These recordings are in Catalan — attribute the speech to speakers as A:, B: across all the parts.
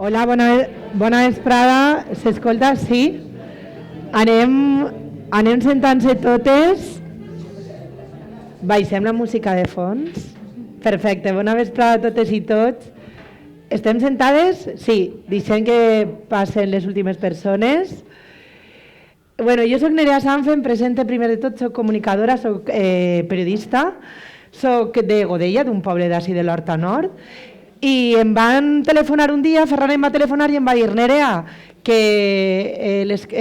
A: Hola, bona vesprada. S'escolta? Sí? Anem sentant-se totes. Baixem la música de fons. Perfecte, bona vesprada a totes i tots. Estem sentades? Sí, deixem que passen les últimes persones. Bueno, jo soc Nerea Sanfe, em presento primer de tot, soc comunicadora, soc periodista, soc de Godella, d'un poble d'ací de l'Horta Nord, i em van telefonar un dia, Ferran em va telefonar i em va dir: Nerea, que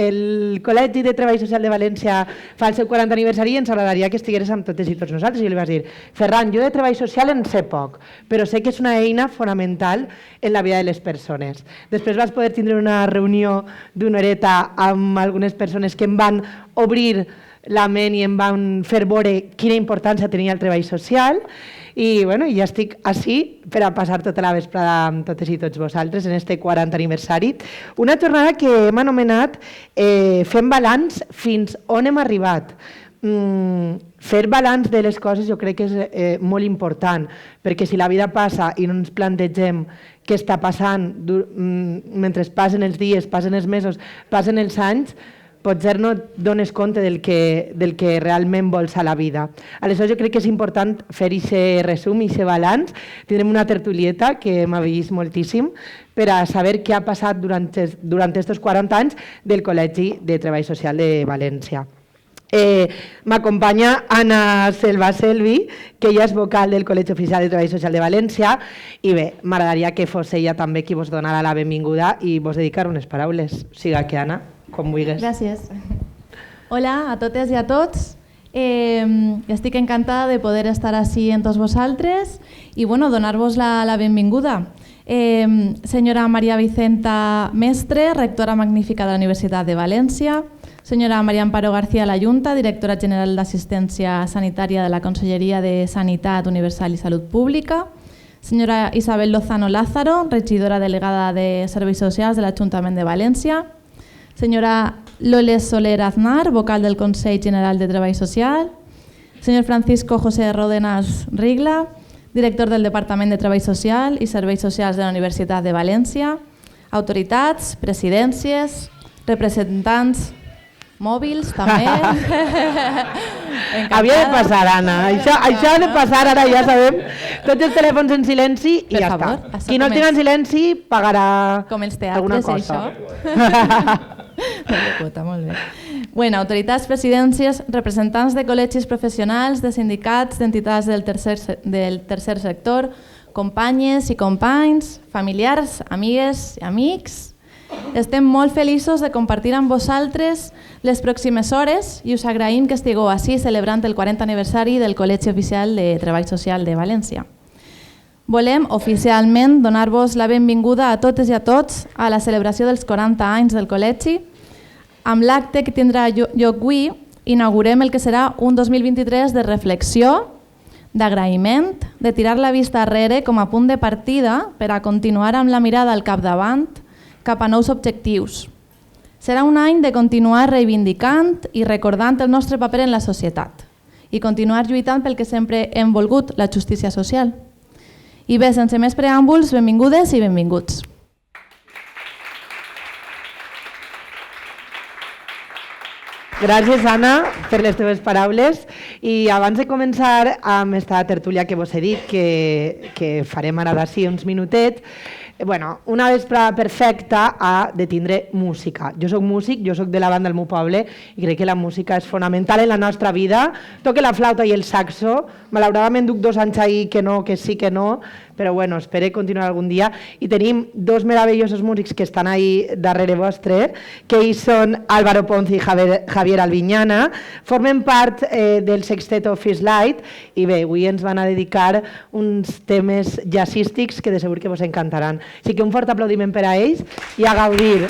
A: el Col·legi de Treball Social de València fa el seu 40 aniversari i ens agradaria que estigueres amb totes i tots nosaltres. I jo li vaig dir: Ferran, jo de treball social en sé poc, però sé que és una eina fonamental en la vida de les persones. Després vas poder tindre una reunió d'una horeta amb algunes persones que em van obrir la ment i em van fer veure quina importància tenia el treball social. I bueno, ja estic ací per a passar tota la vesprada amb totes i tots vosaltres en este 40 aniversari. Una jornada que hem anomenat Fem balanç fins on hem arribat. Fer balanç de les coses jo crec que és molt important, perquè si la vida passa i no ens plantegem què està passant mentre passen els dies, passen els mesos, passen els anys, potser no et dones compte del que realment vols a la vida. Aleshores jo crec que és important fer aquest resum i aquest balanç. Tindrem una tertulieta que m'ha vist moltíssim per a saber què ha passat durant aquests 40 anys del Col·legi de Treball Social de València. M'acompanya Anna Selva Selvi, que ella és vocal del Col·legi Oficial de Treball Social de València, i bé, m'agradaria que fos ella també qui vos donara la benvinguda i vos dedicar unes paraules. Siga que Anna, com vulguis.
B: Gràcies. Hola a totes i a tots. Estic encantada de poder estar així amb tots vosaltres i bueno, donar-vos la benvinguda. Senyora Maria Vicenta Mestre, rectora magnífica de la Universitat de València. Senyora María Amparo García La Junta, directora general d'Assistència Sanitària de la Conselleria de Sanitat Universal i Salut Pública. Senyora Isabel Lozano Lázaro, regidora delegada de Serveis Socials de l'Ajuntament de València. Senyora Loles Soler Aznar, vocal del Consell General de Treball Social. Senyor Francisco José Ródenas Rigla, director del Departament de Treball Social i Serveis Socials de la Universitat de València. Autoritats, presidències, representants mòbils també.
A: Havia de passar, Anna. Això ha de passar, ara ja sabem. Tots els telèfons en silenci i ja està. Qui no els tinga en silenci pagarà
B: com els
A: alguna
B: teatres,
A: cosa.
B: això. Molt bé. Bueno, autoritats, presidències, representants de col·legis professionals, de sindicats, d'entitats del tercer sector, companyes i companys, familiars, amigues i amics. Estem molt feliços de compartir amb vosaltres les pròximes hores i us agraïm que estigueu ací celebrant el 40 aniversari del Col·legi Oficial de Treball Social de València. Volem oficialment donar-vos la benvinguda a totes i a tots a la celebració dels 40 anys del Col·legi. Amb l'acte que tindrà lloc avui, inaugurem el que serà un 2023 de reflexió, d'agraïment, de tirar la vista arrere com a punt de partida per a continuar amb la mirada al capdavant cap a nous objectius. Serà un any de continuar reivindicant i recordant el nostre paper en la societat i continuar lluitant pel que sempre hem volgut, la justícia social. I bé, sense més preàmbuls, benvingudes i benvinguts.
A: Gràcies, Anna, per les teves paraules. I abans de començar amb esta tertúlia que vos he dit, que farem ara d'ací uns minutets, una vesprada perfecta ha de tindre música. Jo soc músic, jo soc de la banda del meu poble i crec que la música és fonamental en la nostra vida. Toque la flauta i el saxo. Malauradament duc 2 anys ahí que no, que sí, que no, però bueno, espero continuar algun dia. I tenim 2 meravellosos músics que estan ahí darrere vostre, que ells són Álvaro Ponce i Javier Albiñana, formen part del sexteto Fish Light i bé, avui ens van a dedicar uns temes jazzístics que de segur que vos encantaran. Així que un fort aplaudiment per a ells i a gaudir.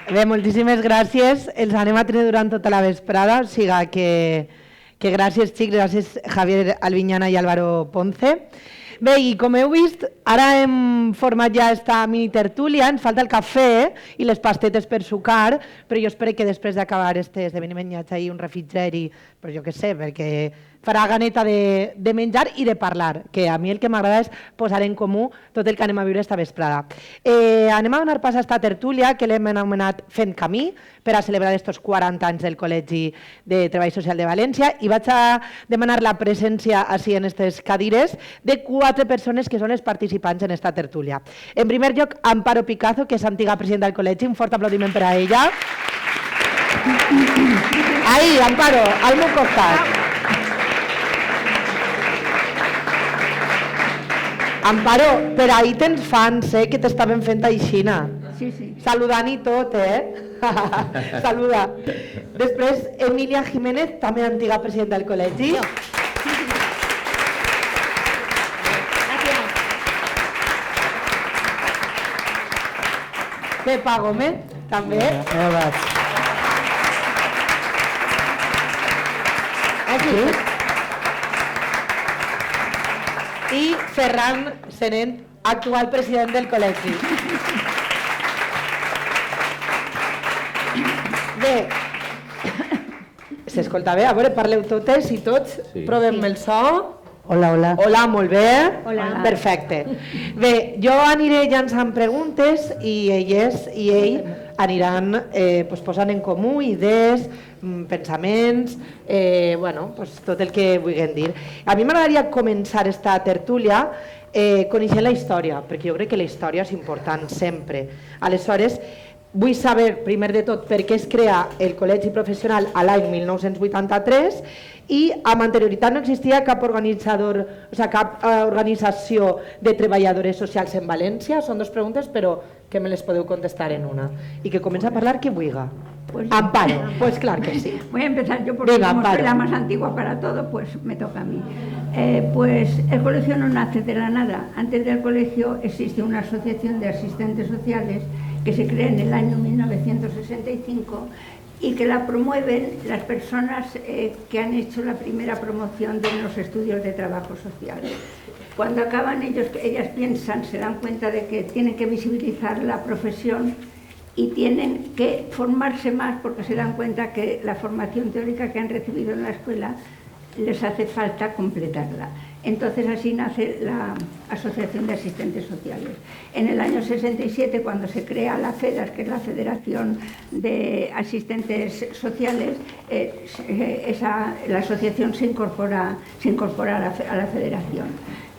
A: Bé, moltíssimes gràcies. Els anem a tenir durant tota la vesprada, o sigui que gràcies, xics, gràcies Javier Albiñana i Álvaro Ponce. Bé, i com heu vist, ara hem format ja esta mini tertúlia, ens falta el cafè i les pastetes per sucar, però jo espero que després d'acabar este esdeveniment hi hagi un refrigeri, però jo què sé, perquè farà ganeta de menjar i de parlar, que a mi el que m'agrada és posar en comú tot el que anem a viure esta vesprada. Anem a donar pas a esta tertúlia que l'hem anomenat Fent Camí per a celebrar estos 40 anys del Col·legi de Treball Social de València i vaig a demanar la presència així en aquestes cadires de 4 persones que són les participants en esta tertúlia. En primer lloc, Amparo Picazo, que és antiga presidenta del Col·legi, un fort aplaudiment per a ella. Ahí, Amparo, al meu costat. Amparo, per ahí tens fans, que t'estaven fent aixina.
C: Sí, sí.
A: Saludant i tot, Saluda. Després, Emilia Jiménez, també antiga presidenta del Col·legi. Pepa Gómez, també. Aquí. I Ferran Senent, actual president del Col·legi. Bé, s'escolta bé? A veure, parleu totes i tots, provem el so.
D: Hola, hola.
A: Hola, molt bé.
C: Hola.
A: Perfecte. Bé, jo aniré llançant preguntes i elles i ell aniran posant en comú idees, pensaments, tot el que vulguin dir. A mi m'agradaria començar esta tertúlia coneixent la història, perquè jo crec que la història és important sempre. Aleshores, vull saber, primer de tot, per què es crea el Col·legi Professional a l'any 1983 i amb anterioritat no existia cap organització de treballadores socials en València. Són 2 preguntes, però que me les podeu contestar en una. I que comença a parlar qui vulga.
C: Pues
A: Amparo, pues claro que sí.
C: Voy a empezar yo porque
A: Venga,
C: como soy
A: Amparo.
C: la más antigua para todo, pues me toca a mí. Pues el colegio no nace de la nada. Antes del colegio existe una asociación de asistentes sociales que se crea en el año 1965 y que la promueven las personas que han hecho la primera promoción de los estudios de trabajo social. Cuando acaban ellas piensan, se dan cuenta de que tienen que visibilizar la profesión y tienen que formarse más porque se dan cuenta que la formación teórica que han recibido en la escuela les hace falta completarla. Entonces así nace la Asociación de Asistentes Sociales. En el año 67, cuando se crea la FEDAS, que es la Federación de Asistentes Sociales, la asociación se incorpora a la federación.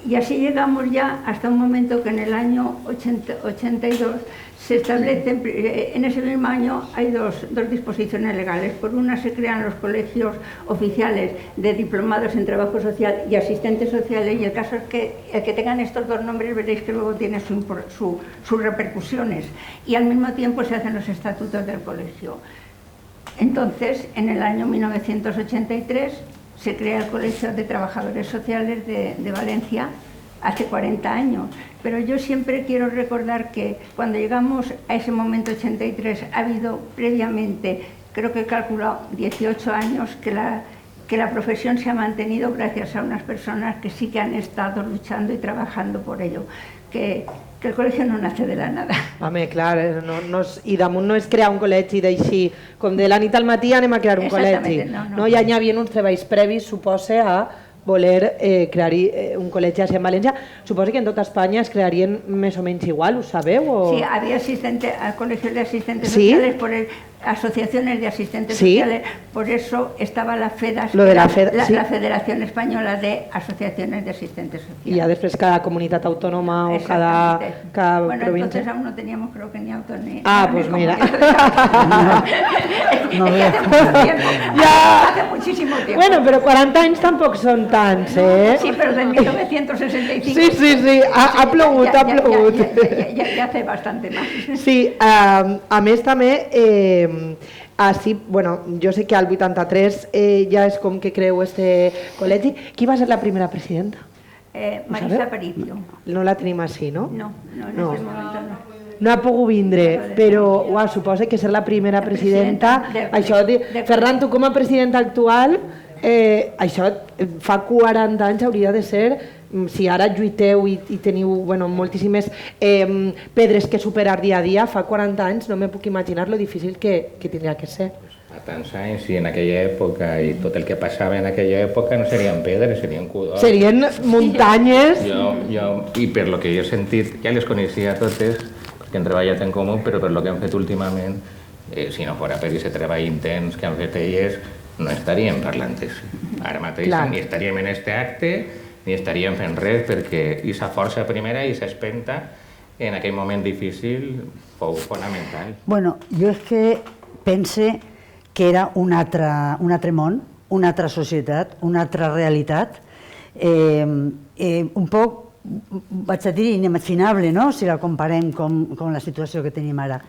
C: Y así llegamos ya hasta un momento que en el año 82 se establecen, en ese mismo año hay dos disposiciones legales. Por una se crean los colegios oficiales de diplomados en trabajo social y asistentes sociales, y el caso es que el que tengan estos 2 nombres veréis que luego tiene sus repercusiones, y al mismo tiempo se hacen los estatutos del colegio. Entonces, en el año 1983 se crea el Colegio de Trabajadores Sociales de Valencia, hace 40 años. Pero yo siempre quiero recordar que cuando llegamos a ese momento 83 ha habido previamente, creo que he calculado 18 años que la profesión se ha mantenido gracias a unas personas que sí que han estado luchando y trabajando por ello. Que el colegio no nace de la nada.
A: Home, clar, i damunt no és crear un col·legi d'així, com de la nit al matí anem a crear un col·legi. No, ja n'hi havia uns treballs previs, suposa, a voler crear un col·legi així en València. Suposo que en tota Espanya es crearien més o menys igual, ho sabeu?
C: Sí, había colegios de asistentes sociales, asociaciones de asistentes sociales, por eso estaba la FEDAS, la Federación Española de Asociaciones de Asistentes Sociales.
A: I ja després cada comunitat autònoma o cada
C: bueno,
A: província...
C: entonces aún no teníamos, creo que ni autonomía.
A: Ah, pues mira.
C: Hace muchísimo tiempo.
A: Bueno, pero 40 anys tampoc són tants,
C: Sí, pero de 1965...
A: Sí, ha plogut, ha plogut.
C: Ja hace bastante más.
A: Sí, a més també... Així, bueno, jo sé que al 83 ja és com que creu este col·legi. Qui va ser la primera presidenta?
C: Marisa Aparicio.
A: No la tenim així, no?
C: No, en aquell moment no.
A: no ha pogut vindre, però suposa que ser la primera presidenta... Ferran, tu com a presidenta actual, això fa 40 anys hauria de ser, si ara lluiteu i teniu moltíssimes pedres que superar dia a dia, fa 40 anys no me puc imaginar lo difícil que tindria que ser.
D: Fa tants anys i en aquella època i tot el que passava en aquella època no serien pedres, serien cudors.
A: Serien muntanyes.
D: I per lo que jo he sentit, ja les coneixia totes, perquè hem treballat en comú, però per lo que hem fet últimament, si no fora per aquest treball intens que han fet elles, no estaríem parlant d'això. Ara mateix ni estaríem en este acte, ni estaríem fent res, perquè aquesta força primera i aquesta espenta en aquell moment difícil fou fonamental.
E: Bueno, jo és que pense que era un altre món, una altra societat, una altra realitat, un poc, vaig a dir, inimaginable, no?, si la comparem amb la situació que tenim ara.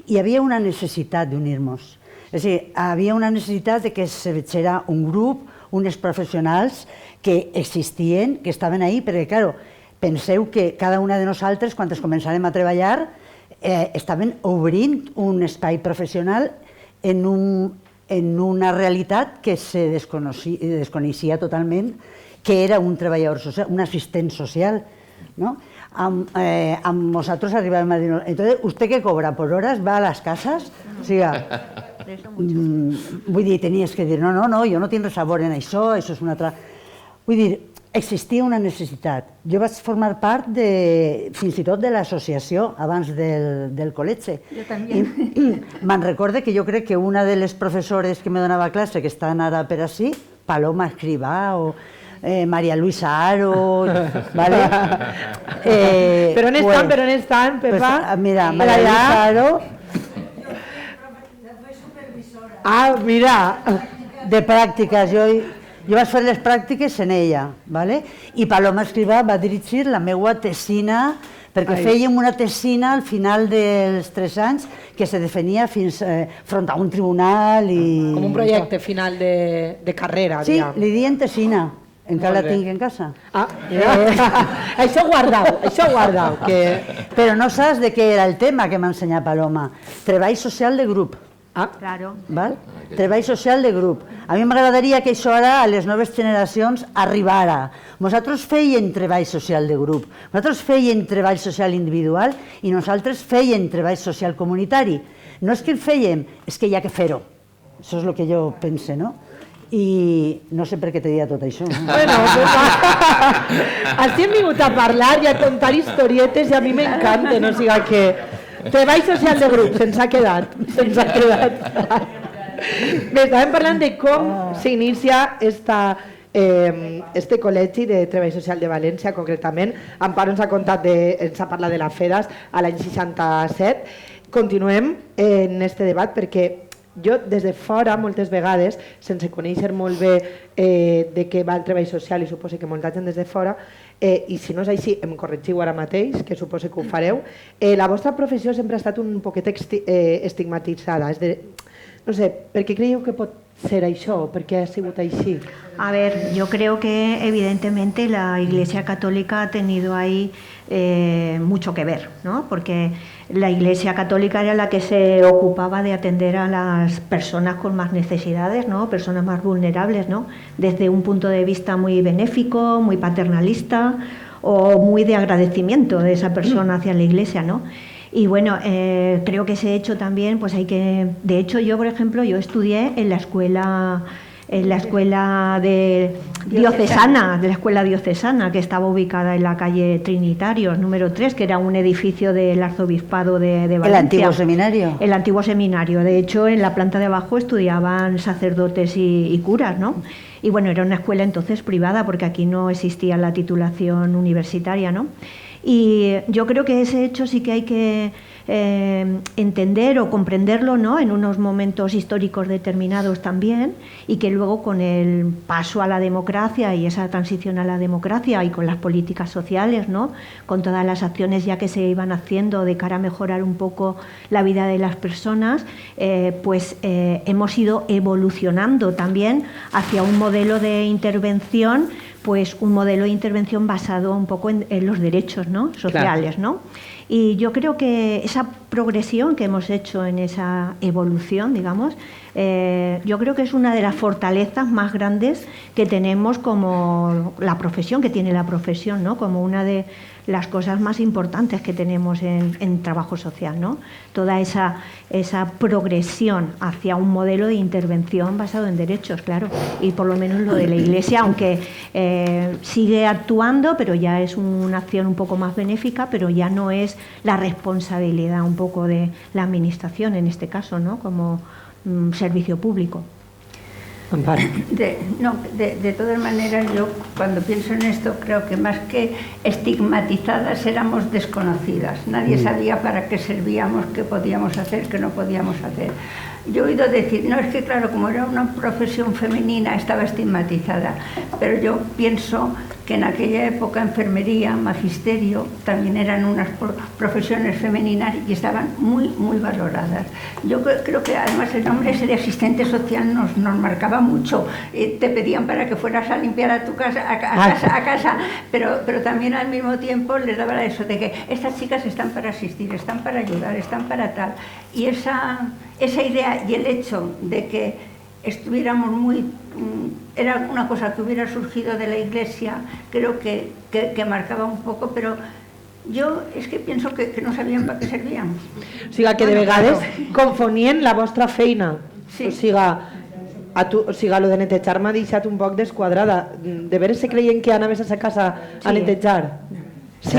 E: Hi havia una necessitat d'unir-nos. És a dir, havia una necessitat de que se veiera un grup, uns professionals que existien, que estaven ahí, perquè, clar, penseu que cada una de nosaltres, quan començàrem a treballar, estaven obrint un espai professional en una realitat que se desconeixia totalment, que era un treballador social, un assistent social. Amb nosaltres arribàvem a dir, entonces, ¿usted qué cobra? ¿Por horas? ¿Va a las casas? O sigui, vull dir, tenies que dir, no, jo no tinc res a veure en això, això és una altra... Vull dir, existia una necessitat. Jo vaig formar part fins i tot de l'associació abans del col·legi.
C: Jo també.
E: Me'n recorde que jo crec que una de les professores que me donava classe, que estan ara per ací, Paloma Escrivà o María Luisa Aro, ¿vale?
A: Però on estan, Pepa?
E: Mira, María Luisa Aro...
A: Ah, mira!
E: De pràctiques, jo vaig fer les pràctiques en ella, i Paloma Escrivà va dirigir la meva tesina, perquè fèiem una tesina al final dels 3 anys que se defenia fins front a un tribunal i...
A: Com un projecte final de carrera,
E: sí,
A: diguem.
E: li diem tesina, encara la tinc en casa.
A: Això guardau.
E: Però no saps de què era el tema que m'ha ensenyat Paloma. Treball social de grup.
C: Claro.
E: Treball social de grup. A mi m'agradaria que això ara a les noves generacions arribara. Nosaltres feien treball social de grup, nosaltres feien treball social individual i nosaltres feien treball social comunitari. No és que el fèiem, és que hi ha que fer-ho. Això és el que jo pense, no? I no sé per què te dia tot això.
A: Bueno, així hem vingut a parlar i a contar historietes i a mi m'encanten, o sigui que... Treball social de grup, se'ns ha quedat. Bé, estàvem parlant de com s'inicia este col·legi de treball social de València, concretament. Amparo ens ha parlat de la FEDAS a l'any 67. Continuem en este debat perquè jo des de fora moltes vegades, sense conèixer molt bé de què va el treball social i suposo que molta gent des de fora, i si no és així em corregiu ara mateix, que suposo que ho fareu, la vostra professió sempre ha estat un poquet estigmatitzada. No sé, per què creieu que pot ser això? ¿Por qué ha sido així?
F: A ver, yo creo que evidentemente la Iglesia Católica ha tenido ahí mucho que ver, ¿no? Porque la Iglesia Católica era la que se ocupaba de atender a las personas con más necesidades, ¿no? Personas más vulnerables, ¿no? Desde un punto de vista muy benéfico, muy paternalista o muy de agradecimiento de esa persona hacia la Iglesia, ¿no? Y bueno, creo que ese hecho también, pues hay que... De hecho, yo, por ejemplo, yo estudié en la escuela diocesana, que estaba ubicada en la calle Trinitarios, número 3, que era un edificio del arzobispado de Valencia.
E: ¿El antiguo seminario?
F: El antiguo seminario. De hecho, en la planta de abajo estudiaban sacerdotes y curas, ¿no? Y bueno, era una escuela entonces privada, porque aquí no existía la titulación universitaria, ¿no? Y yo creo que ese hecho sí que hay que entender o comprenderlo, ¿no? En unos momentos históricos determinados también, y que luego con el paso a la democracia y esa transición a la democracia y con las políticas sociales, ¿no? Con todas las acciones ya que se iban haciendo de cara a mejorar un poco la vida de las personas, pues hemos ido evolucionando también hacia un modelo de intervención, pues un modelo de intervención basado un poco en los derechos, ¿no? Sociales, ¿no? Y yo creo que esa progresión que hemos hecho en esa evolución, digamos, yo creo que es una de las fortalezas más grandes que tenemos como la profesión, que tiene la profesión, ¿no? Como una de las cosas más importantes que tenemos en trabajo social, ¿no? Toda esa progresión hacia un modelo de intervención basado en derechos, claro, y por lo menos lo de la Iglesia, aunque sigue actuando, pero ya es una acción un poco más benéfica, pero ya no es la responsabilidad un poco de la Administración en este caso, ¿no? Como servicio público.
A: Amparo.
C: De todas maneras, yo cuando pienso en esto creo que más que estigmatizadas éramos desconocidas. Nadie sabía para qué servíamos, qué podíamos hacer, qué no podíamos hacer. Yo he oído decir, no, es que claro, como era una profesión femenina estaba estigmatizada, pero yo pienso que en aquella época enfermería, magisterio, también eran unas profesiones femeninas y estaban muy, muy valoradas. Yo creo que además el nombre ese de asistente social nos marcaba mucho. Te pedían para que fueras a limpiar a tu casa, a casa, pero también al mismo tiempo les daba eso de que estas chicas están para asistir, están para ayudar, están para tal. Y esa idea y el hecho de que estuviéramos era una cosa que hubiera surgido de la Iglesia, creo que marcaba un poco, pero jo és que penso que no sabíem per què servíem.
A: O sigui, que de vegades confonien la vostra feina. O sigui, lo de netejar m'ha deixat un poc desquadrada. De veres se creien que anaves a sa casa a netejar?
E: Sí.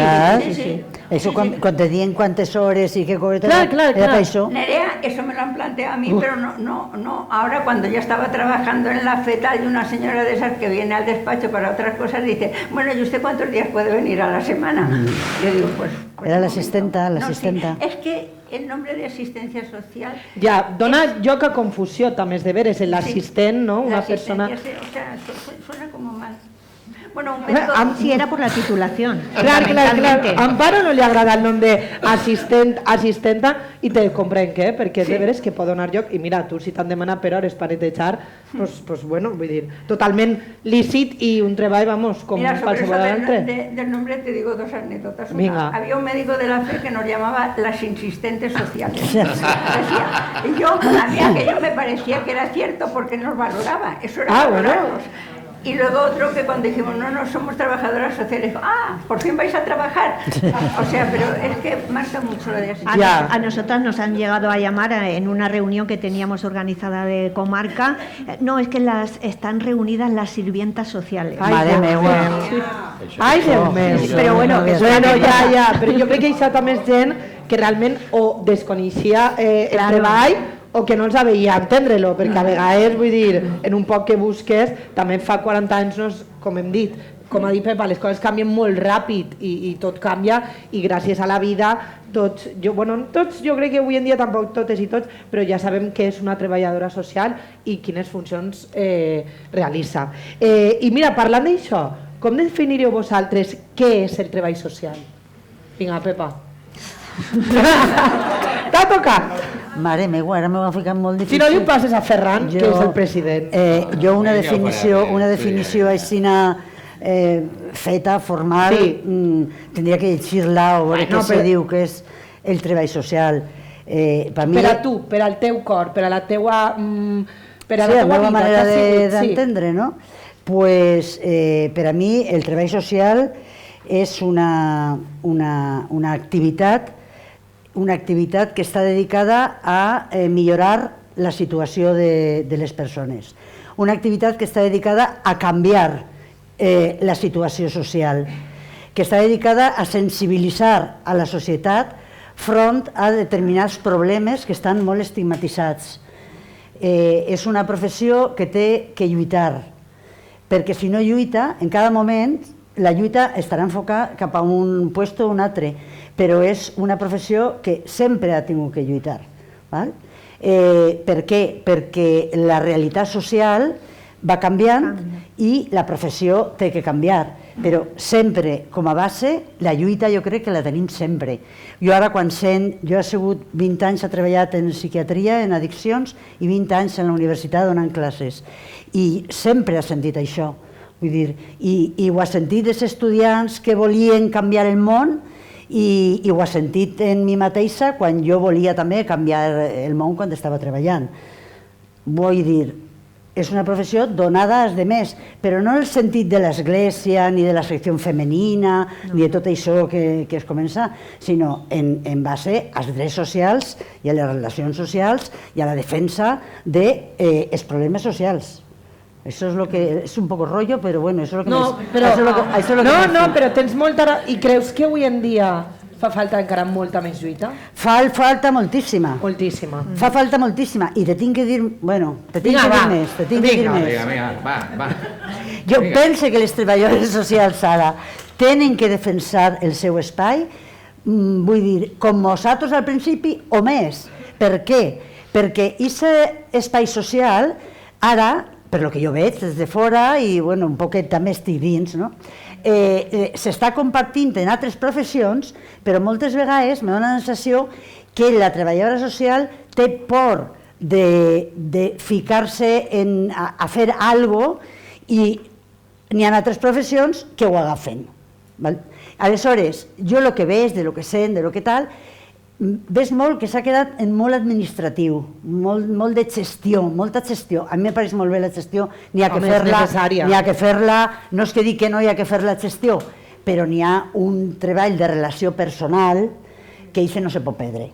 E: Eso cuando te digan cuántas horas y qué cobertura era para eso.
C: Nerea, eso me lo han planteado a mí, pero no. Ahora cuando ya estaba trabajando en la FETA hay una señora de esas que viene al despacho para otras cosas y dice, bueno, ¿y usted cuántos días puede venir a la semana? Yo digo, pues
E: era la asistenta,
C: Sí. Es que el nombre de asistencia social...
A: Ja, dona lloc a confusió també, és de veres, l'assistent, no? Una persona...
C: O sea, suena como mal. Bueno, un médico...
F: Si era por la titulación.
A: Clar. A Amparo no li agrada el nom d'assistenta i te comprenc, perquè és de veres que pot donar lloc. I mira, tu si t'han demanat per hores per netejar, pues bueno, vull dir, totalment lícit i un treball, vamos, com qualsevol altre.
C: Del nombre te digo dos anécdotas.
A: Había
C: un médico de la FE que nos llamaba las insistentes sociales. Y yo, a mí aquello me parecía que era cierto porque nos valoraba. Eso era valorarnos. Y luego otro que cuando dijimos, no somos trabajadoras sociales, dijo, por fin vais a trabajar. O sea, pero es que marca mucho lo de asistente.
F: A nosotras nos han llegado a llamar en una reunión que teníamos organizada de comarca. No, es que están reunidas las sirvientas sociales.
A: Ai, Déu meu.
F: Però bueno,
A: ja, però jo crec que això també és gent que realment o desconeixia el treball o que no els veia entendre-lo, perquè a vegades, vull dir, en un poc que busques, també fa 40 anys, com hem dit, com ha dit Pepa, les coses canvien molt ràpid i tot canvia i gràcies a la vida tots, jo crec que avui en dia tampoc totes i tots, però ja sabem que és una treballadora social i quines funcions realitza. I mira, parlant d'això, com definiríeu vosaltres què és el treball social? Vinga, Pepa. T'ha tocat?
E: Mare meva, ara m'ho ha ficat molt difícil.
A: Si no, ho passes a Ferran, que és el president.
E: Jo una definició així feta, formal, tindria que llegir-la o veure què se diu que és el treball social.
A: Per a tu, per al teu cor, per a la teua vida.
E: Sí, la meva manera d'entendre, no? Pues per a mi el treball social és una activitat que està dedicada a millorar la situació de les persones. Una activitat que està dedicada a canviar la situació social, que està dedicada a sensibilitzar a la societat front a determinats problemes que estan molt estigmatitzats. És una professió que té que lluitar, perquè si no lluita, en cada moment la lluita estarà enfocada cap a un lloc o un altre, però és una professió que sempre ha tingut que lluitar. Per què? Perquè la realitat social va canviant i la professió té que canviar, però sempre, com a base, la lluita jo crec que la tenim sempre. Jo ara quan jo he sigut 20 anys, he treballat en psiquiatria, en addiccions, i 20 anys en la universitat donant classes, i sempre he sentit això. Vull dir, i ho he sentit dels estudiants que volien canviar el món I ho he sentit en mi mateixa quan jo volia també canviar el món quan estava treballant. Vull dir, és una professió donada als demés, però no en el sentit de l'església, ni de la secció femenina, ni de tot això que es comença, sinó en base als drets socials i a les relacions socials i a la defensa dels problemes socials. Això és lo que... és un poco rollo, però bueno, això és lo que...
A: No, però tens molta... I creus que avui en dia fa falta encara molta més lluita?
E: Fa falta moltíssima.
A: Moltíssima.
E: Fa falta moltíssima. I te tinc que dir... Bueno, te tinc que dir més. Te tinc que dir més.
D: Va.
E: Jo penso que les treballadores socials ara tenen que defensar el seu espai, vull dir, com nosaltres al principi o més. Per què? Perquè aquest espai social ara, per lo que jo veig des de fora i bueno, un poquet també estic dins, no? S'està compartint en altres professions, però moltes vegades me dona la sensació que la treballadora social té por de ficar-se a fer alguna cosa i n'hi ha altres professions que ho agafen. Aleshores, jo el que veig, de lo que sent, de lo que tal, ves molt que s'ha quedat en molt administratiu, molt de gestió, molta gestió. A mi em pareix molt bé la gestió, n'hi ha que fer-la, no és que dic que no hi ha que fer la gestió, però n'hi ha un treball de relació personal que això no se pot perdre.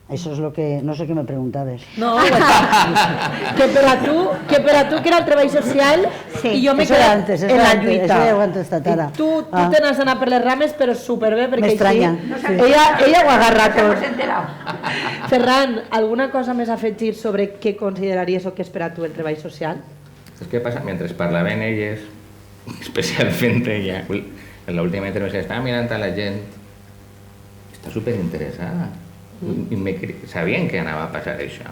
E: Això és el que... no sé què me preguntaves.
A: No, que per a tu que era el treball social i jo m'he quedat en la lluita.
E: Això ja ho he contestat ara.
A: Tu te n'has anat per les rames, però superbé, perquè
E: m'estranya.
A: Ella ho agarra tot. Ferran, alguna cosa més a afegir sobre què consideraries o què és per a tu el treball social?
D: És que passa, mentre parlaven elles, especialment ella, en l'última intervenció estava mirant a la gent, està superinteressada. Sabien que anava a passar això,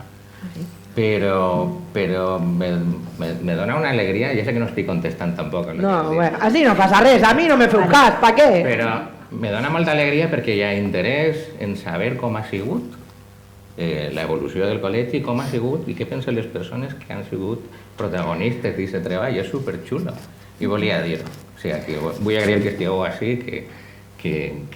D: però me dona una alegria. Ja sé que no estic contestant tampoc.
A: No, bueno, així no passa res, a mi no me feu cas, per què?
D: Però me dona molta alegria perquè hi ha interès en saber com ha sigut l'evolució del col·legi, com ha sigut i què pensen les persones que han sigut protagonistes d'aquest treball. És superxulo i volia dir-ho. O sigui, vull agrair que estigueu així, que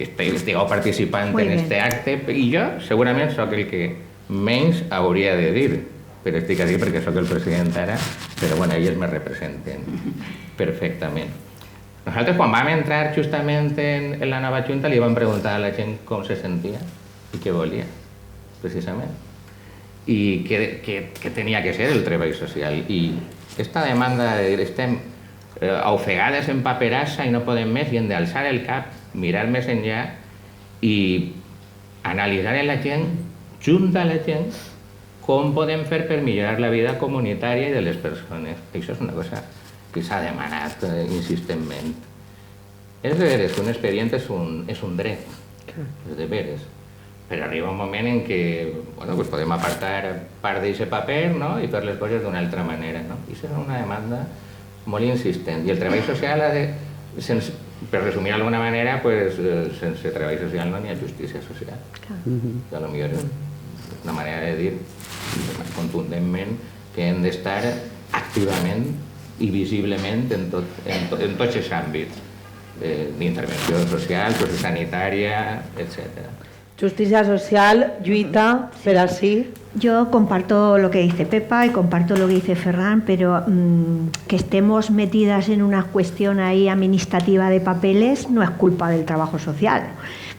D: estigueu participant en aquest acte, i jo segurament sóc el que menys hauria de dir, però estic a dir perquè sóc el president ara, però bueno, elles me representen perfectament. Nosaltres quan vam entrar justament en la nova junta li vam preguntar a la gent com se sentia i què volia, precisament, i què tenia que ser el treball social. I aquesta demanda de dir estem ofegades en paperassa i no podem més, i hem d'alçar el cap, mirar més enllà i analitzar a la gent, junt a la gent, com podem fer per millorar la vida comunitària i de les persones. Això és una cosa que s'ha demanat insistentment. És de veres que un expedient és un dret, és de veres, però arriba un moment en què podem apartar part d'aquest paper i fer les coses d'una altra manera. I això és una demanda molt insistent. I el treball social ha de... Per resumir d'alguna manera, sense treball social no hi ha justícia social. Potser és una manera de dir contundentment que hem d'estar activament i visiblement en tots els àmbits d'intervenció social, sociosanitària, etc.
A: Justicia social, lluita, pero así.
F: Yo comparto lo que dice Pepa y comparto lo que dice Ferran, pero que estemos metidas en una cuestión ahí administrativa de papeles no es culpa del trabajo social,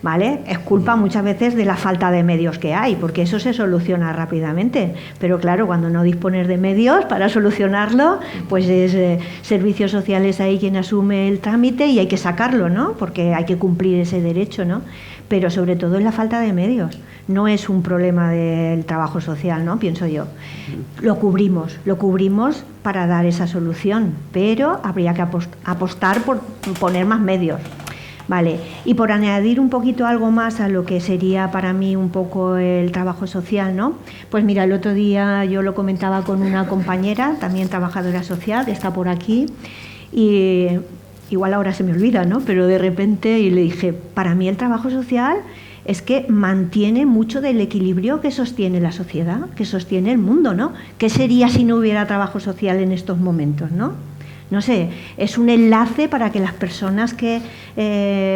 F: ¿vale? Es culpa muchas veces de la falta de medios que hay, porque eso se soluciona rápidamente. Pero claro, cuando no dispones de medios para solucionarlo, pues es servicios sociales ahí quien asume el trámite y hay que sacarlo, ¿no? Porque hay que cumplir ese derecho, ¿no? Pero sobre todo es la falta de medios. No es un problema del trabajo social, ¿no? Pienso yo. Lo cubrimos para dar esa solución, pero habría que apostar por poner más medios. Vale, y por añadir un poquito algo más a lo que sería para mí un poco el trabajo social, ¿no? Pues mira, el otro día yo lo comentaba con una compañera, también trabajadora social, que está por aquí, y igual ahora se me olvida, ¿no? Pero de repente y le dije, para mí el trabajo social es que mantiene mucho del equilibrio que sostiene la sociedad, que sostiene el mundo, ¿no? ¿Qué sería si no hubiera trabajo social en estos momentos, ¿no? no sé, es un enlace para que las personas que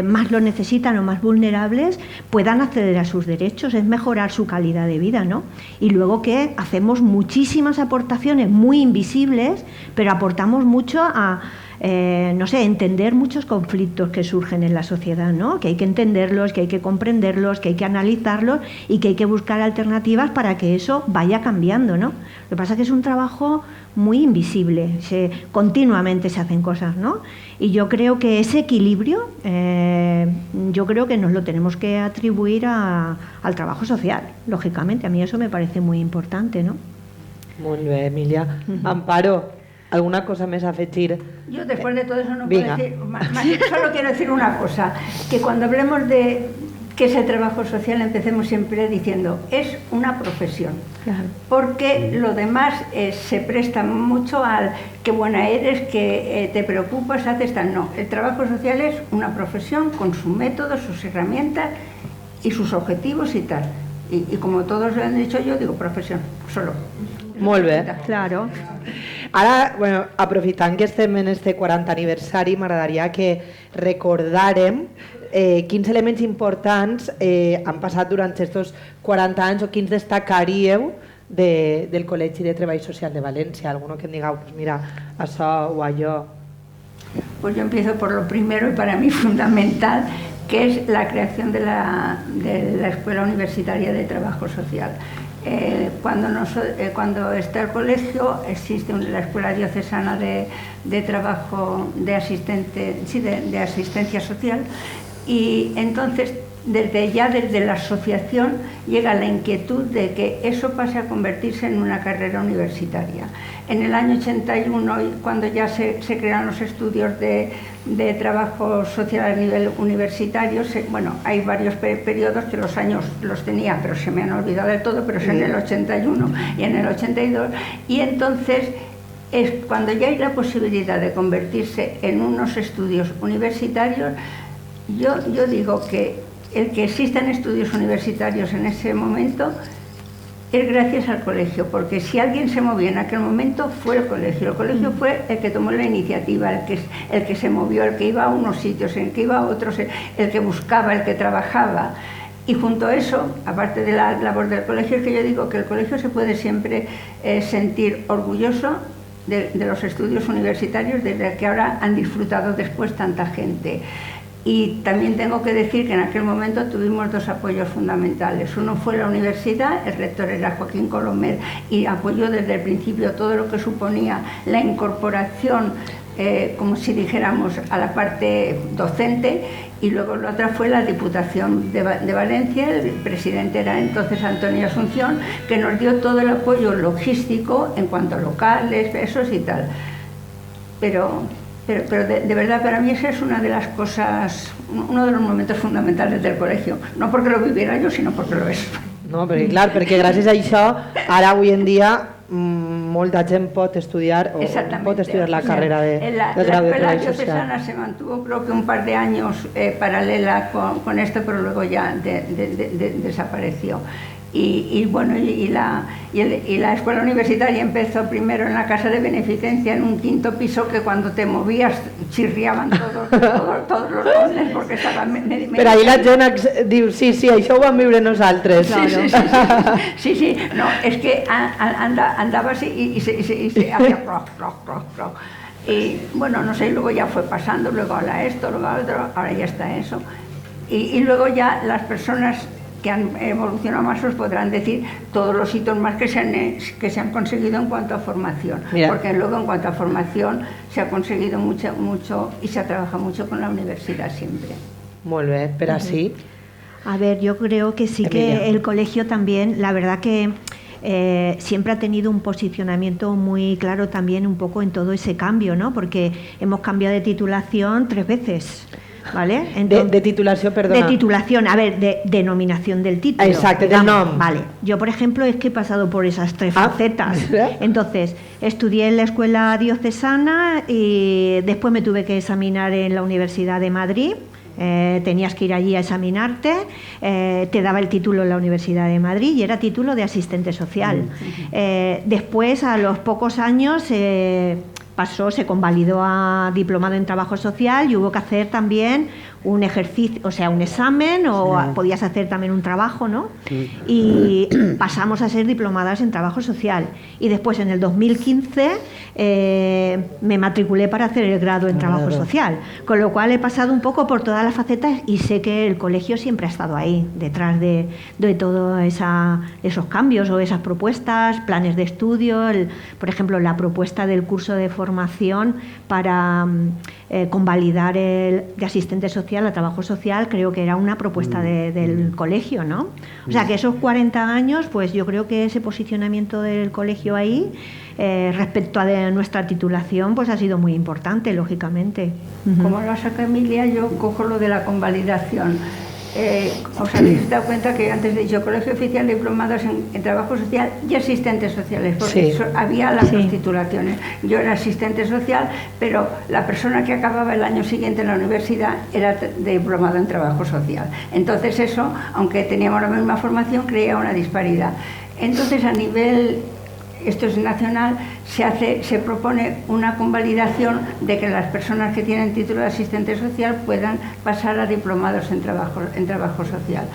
F: más lo necesitan o más vulnerables puedan acceder a sus derechos, es mejorar su calidad de vida, ¿no? Y luego que hacemos muchísimas aportaciones muy invisibles, pero aportamos mucho a, no sé, entender muchos conflictos que surgen en la sociedad, ¿no? Que hay que entenderlos, que hay que comprenderlos, que hay que analizarlos y que hay que buscar alternativas para que eso vaya cambiando, ¿no? Lo que pasa es que es un trabajo muy invisible, continuamente se hacen cosas, ¿no? Y yo creo que ese equilibrio, yo creo que nos lo tenemos que atribuir al trabajo social, lógicamente. A mí eso me parece muy importante, ¿no?
A: Muy bien, Emilia. Amparo, ¿alguna cosa més a afegir?
C: Yo después de todo eso no
A: Venga.
C: puedo decir más, solo quiero decir una cosa, que cuando hablemos de qué es el trabajo social empecemos siempre diciendo, es una profesión.
F: Claro.
C: Porque lo demás se presta mucho al qué buena eres, que te preocupas, haces tal. No, el trabajo social es una profesión con su método, sus herramientas y sus objetivos y tal. Y como todos lo han dicho, yo digo profesión, solo.
A: Molt bé.
F: Claro.
A: Ara, bueno, aprofitant que estem en este 40 aniversari, m'agradaria que recordàrem quins elements importants han passat durant aquests 40 anys o quins destacaríeu del Col·legi de Treball Social de València. Alguno que em digueu, pues mira, això o allò.
C: Pues yo empiezo por lo primero y para mí fundamental, que es la creación de la Escuela Universitaria de Trabajo Social. Cuando está el colegio existe la Escuela Diocesana de Trabajo de Asistencia Social, y entonces desde la asociación llega la inquietud de que eso pase a convertirse en una carrera universitaria. En el año 81, cuando ya se crean los estudios de trabajo social a nivel universitario, bueno, hay varios periodos que los años los tenía, pero se me han olvidado del todo, pero es en el 81 y en el 82, y entonces es cuando ya hay la posibilidad de convertirse en unos estudios universitarios. Yo digo que el que existan estudios universitarios en ese momento es gracias al colegio, porque si alguien se movía en aquel momento fue el colegio. El colegio fue el que tomó la iniciativa, el que se movió, el que iba a unos sitios, el que iba a otros, el que buscaba, el que trabajaba. Y junto a eso, aparte de la labor del colegio, es que yo digo que el colegio se puede siempre sentir orgulloso de los estudios universitarios desde que ahora han disfrutado después tanta gente. Y también tengo que decir que en aquel momento tuvimos dos apoyos fundamentales. Uno fue la universidad, el rector era Joaquín Colomer, y apoyó desde el principio todo lo que suponía la incorporación, como si dijéramos, a la parte docente. Y luego la otra fue la Diputación de Valencia, el presidente era entonces Antonio Asunción, que nos dio todo el apoyo logístico en cuanto a locales, esos y tal. Pero de verdad, para mí esa es una de las cosas, uno de los momentos fundamentales del colegio. No porque lo viviera yo, sino porque lo es.
A: No, perquè clar, perquè gràcies a això, ara avui en dia molta gent pot estudiar la carrera de grau de
C: Treball
A: Treball
C: Social.
A: Social.
C: La se mantuvo creo que un par de años paralela con esto, pero luego ya desapareció. Y bueno, y la escuela universitaria empezó primero en la casa de beneficencia, en un quinto piso, que cuando te movías chirriaban todos los dobles porque estaban
A: Però ahir la gent diu, sí, això ho vam viure nosaltres.
C: Claro. Sí, no, es que andaba así y se hacía rock. Y bueno, no sé, luego ya fue pasando, luego ahora esto, luego otro, ahora ya está eso. Y luego ya las personas que han evolucionado más os podrán decir todos los hitos más que se han conseguido en cuanto a formación.
A: Mira.
C: Porque luego en cuanto a formación se ha conseguido mucho y se ha trabajado mucho con la universidad siempre.
A: Molt bé, però sí.
F: A ver, yo creo que sí
A: Emilia.
F: que el colegio también, la verdad que siempre ha tenido un posicionamiento muy claro también un poco en todo ese cambio, ¿no? Porque hemos cambiado de titulación 3 veces. ¿Vale? Entonces,
A: de titulación, perdona.
F: De titulación, a ver, de denominación del título.
A: Exacto, del nom.
F: Vale, yo por ejemplo es que he pasado por esas 3 facetas. Entonces, estudié en la escuela diocesana y después me tuve que examinar en la Universidad de Madrid. Tenías que ir allí a examinarte, te daba el título en la Universidad de Madrid y era título de asistente social. Después, a los pocos años, se convalidó a diplomado en trabajo social y hubo que hacer también un ejercicio, o sea, un examen, o podías hacer también un trabajo, ¿no? Sí. Y pasamos a ser diplomadas en trabajo social. Y después, en el 2015, me matriculé para hacer el grado en trabajo social. Con lo cual he pasado un poco por todas las facetas y sé que el colegio siempre ha estado ahí, detrás de todos esos cambios o esas propuestas, planes de estudio, por ejemplo, la propuesta del curso de formación para convalidar de asistente social a trabajo social, creo que era una propuesta del colegio, ¿no? O sea, que esos 40 años, pues yo creo que ese posicionamiento del colegio ahí, respecto a nuestra titulación, pues ha sido muy importante, lógicamente.
C: Como lo saca Emilia, yo cojo lo de la convalidación. Os habéis dado cuenta que antes he dicho Colegio Oficial Diplomados en Trabajo Social y Asistentes Sociales, porque había las dos titulaciones. Yo era asistente social, pero la persona que acababa el año siguiente en la universidad era diplomado en Trabajo Social. Entonces eso, aunque teníamos la misma formación, creía una disparidad. Entonces, a nivel, esto es nacional, se propone una convalidación de que las personas que tienen título de asistente social puedan pasar a diplomados en trabajo social.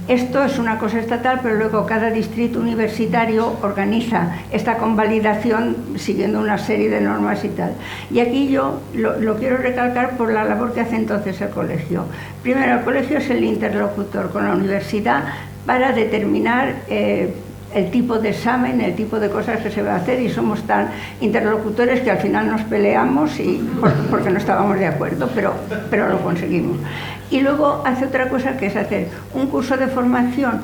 C: Esto es una cosa estatal, pero luego cada distrito universitario organiza esta convalidación siguiendo una serie de normas y tal. Y aquí yo lo quiero recalcar por la labor que hace entonces el colegio. Primero, el colegio es el interlocutor con la universidad para determinar el tipo de examen, el tipo de cosas que se va a hacer, y somos tan interlocutores que al final nos peleamos porque no estábamos de acuerdo, pero lo conseguimos. Y luego hace otra cosa, que es hacer un curso de formación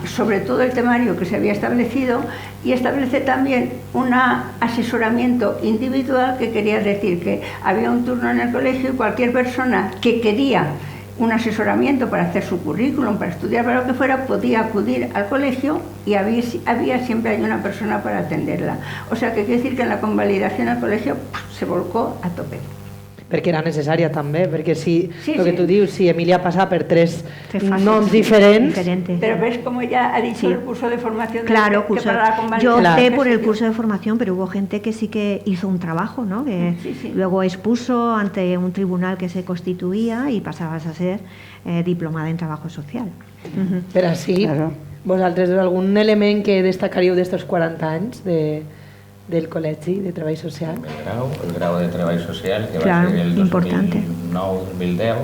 C: sobre todo el temario que se había establecido, y establece también un asesoramiento individual, que quería decir que había un turno en el colegio y cualquier persona que quería un asesoramiento para hacer su currículum, para estudiar, para lo que fuera, podía acudir al colegio y siempre hay una persona para atenderla. O sea, que quiere decir que en la convalidación al colegio se volcó a tope.
A: Perquè era necessària també, perquè el que tu dius, si Emilia passa per tres noms diferents...
C: Pero ves como ya ha dicho el curso de formación.
F: Claro, yo opté por el curso de formación, pero hubo gente que sí que hizo un trabajo, ¿no? Que luego expuso ante un tribunal que se constituía y pasabas a ser diplomada en trabajo social.
A: Però així, vosaltres algun element que destacaríeu d'estos 40 anys del Col·legi de Treball Social?
D: El grau de Treball Social, que va ser el 2009-2010,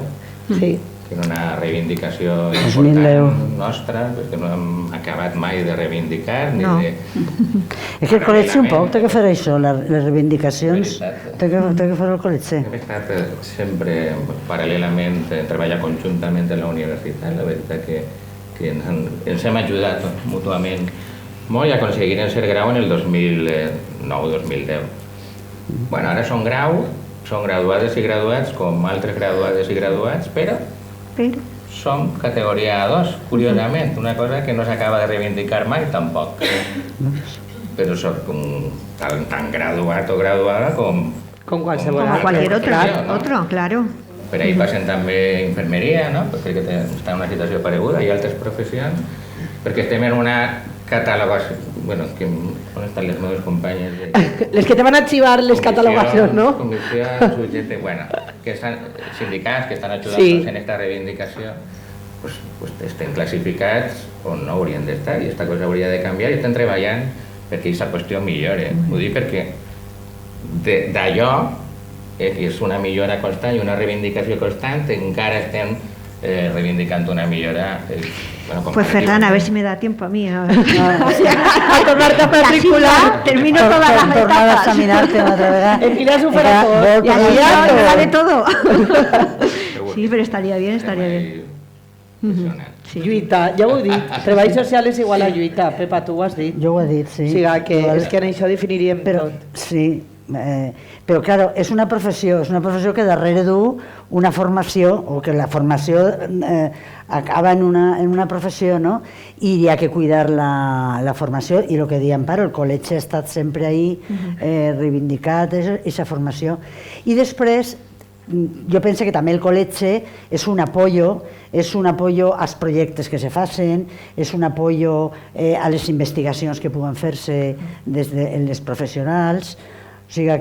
D: que era una reivindicació important nostra, perquè no hem acabat mai de reivindicar.
E: És que el Col·legi un poc té que fer això, les reivindicacions, té que fer el Col·legi.
D: Hem estat sempre paral·lelament, treballar conjuntament en la universitat, la veritat que ens hem ajudat mútuament molt, i aconseguirem ser grau en el 2009-2010. Bueno, ara són graduades i graduats, com altres graduades i graduats, però som categoria A2, curiosament, una cosa que no s'acaba de reivindicar mai, tampoc. Però soc tan graduat o graduada com
F: cualquier otro, claro.
D: Per ahí passen també infermeria, no? Perquè està en una situació pareguda, i altres professions, perquè estem en una catalogació, bueno, on estan les meves companyes?
A: Les que te van a arxivar les catalogacions, no?
D: Comissió, subjecte, bueno, que estan sindicats, que estan ajudant en esta reivindicació, pues estem classificats on no haurien d'estar, i aquesta cosa hauria de canviar, i estem treballant perquè aquesta qüestió millore. Ho dic perquè d'allò, que és una millora constant i una reivindicació constant, encara estem reivindicando una millora.
F: Pues Ferran, a ver si me da tiempo a mí a
A: tornarte a matricular.
F: Termino todas las etapas.
E: Tornar a examinarte otra vez.
A: Emilia supera todo.
F: Y así me vale todo. Sí, pero estaría bien.
A: Lluita, ja ho he dit, treball social és igual a lluita, Pepa, tu ho has dit.
E: Jo ho he dit, sí.
A: O sigui, que és que en això definiríem tot.
E: Sí, però claro, és una professió que darrere du una formació, o que la formació acaba en una professió, no? I hi ha que cuidar la formació, i el que deia Amparo, el col·legi ha estat sempre ahí reivindicat, aquesta formació. I després, jo penso que també el col·legi és un apoyo als projectes que se facin, és un apoyo a les investigacions que puguen fer-se des dels professionals. O sigui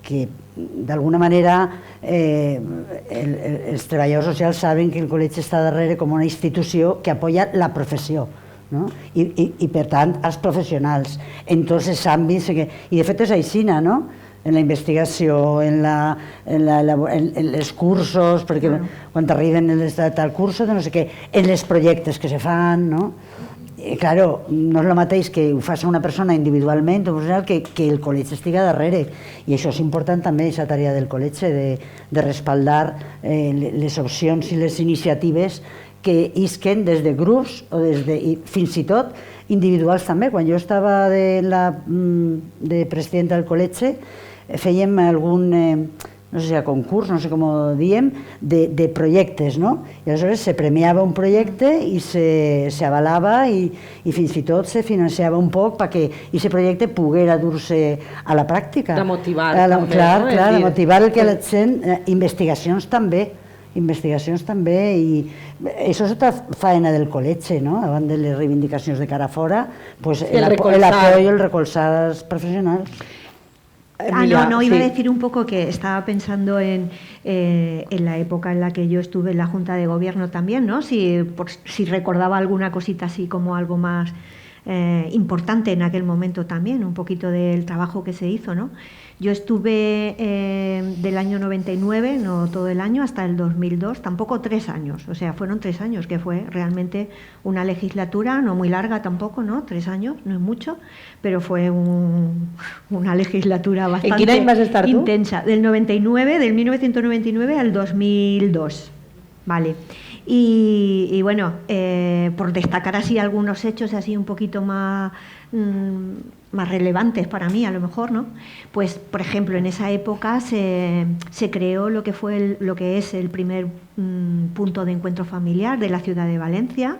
E: que d'alguna manera els treballadors socials saben que el col·legi està darrere com una institució que apoya la professió, no? I per tant els professionals en tots els àmbits, i de fet és aixina, no? En la investigació, en els cursos, perquè quan arriben al curso de no sé què, en els projectes que se fan, no? Claro, no és el mateix que ho faci una persona individualment que el col·legi estiga darrere, i això és important també, aquesta tarea del col·legi, de respaldar les opcions i les iniciatives que isquen des de grups o fins i tot individuals també. Quan jo estava de presidenta del col·legi fèiem algun, no sé si a concurs, no sé com ho diem, de projectes, no? I aleshores se premiava un projecte i s'avalava i fins i tot se financiava un poc perquè aquest projecte poguera dur-se a la pràctica.
A: De motivar també.
E: Clar, de motivar el que la gent... Investigacions també, i això és tota faena del col·legi, no? Davant de les reivindicacions de cara a fora, l'apoyo i el recolzar als professionals.
F: No, iba a decir un poco que estaba pensando en la época en la que yo estuve en la Junta de Gobierno también, ¿no? Si recordaba alguna cosita así como algo más importante en aquel momento también, un poquito del trabajo que se hizo, ¿no? Yo estuve del año 99, no todo el año, hasta el 2002, tampoco 3 años, o sea, fueron 3 años, que fue realmente una legislatura, no muy larga tampoco, ¿no? 3 años, no es mucho, pero fue una legislatura bastante
A: ¿En qué año vas a estar tú?
F: Intensa, del 1999 al 2002, ¿vale? Y bueno, por destacar así algunos hechos así un poquito más relevantes para mí, a lo mejor, ¿no? Pues, por ejemplo, en esa época se creó lo que es el primer punto de encuentro familiar de la ciudad de Valencia.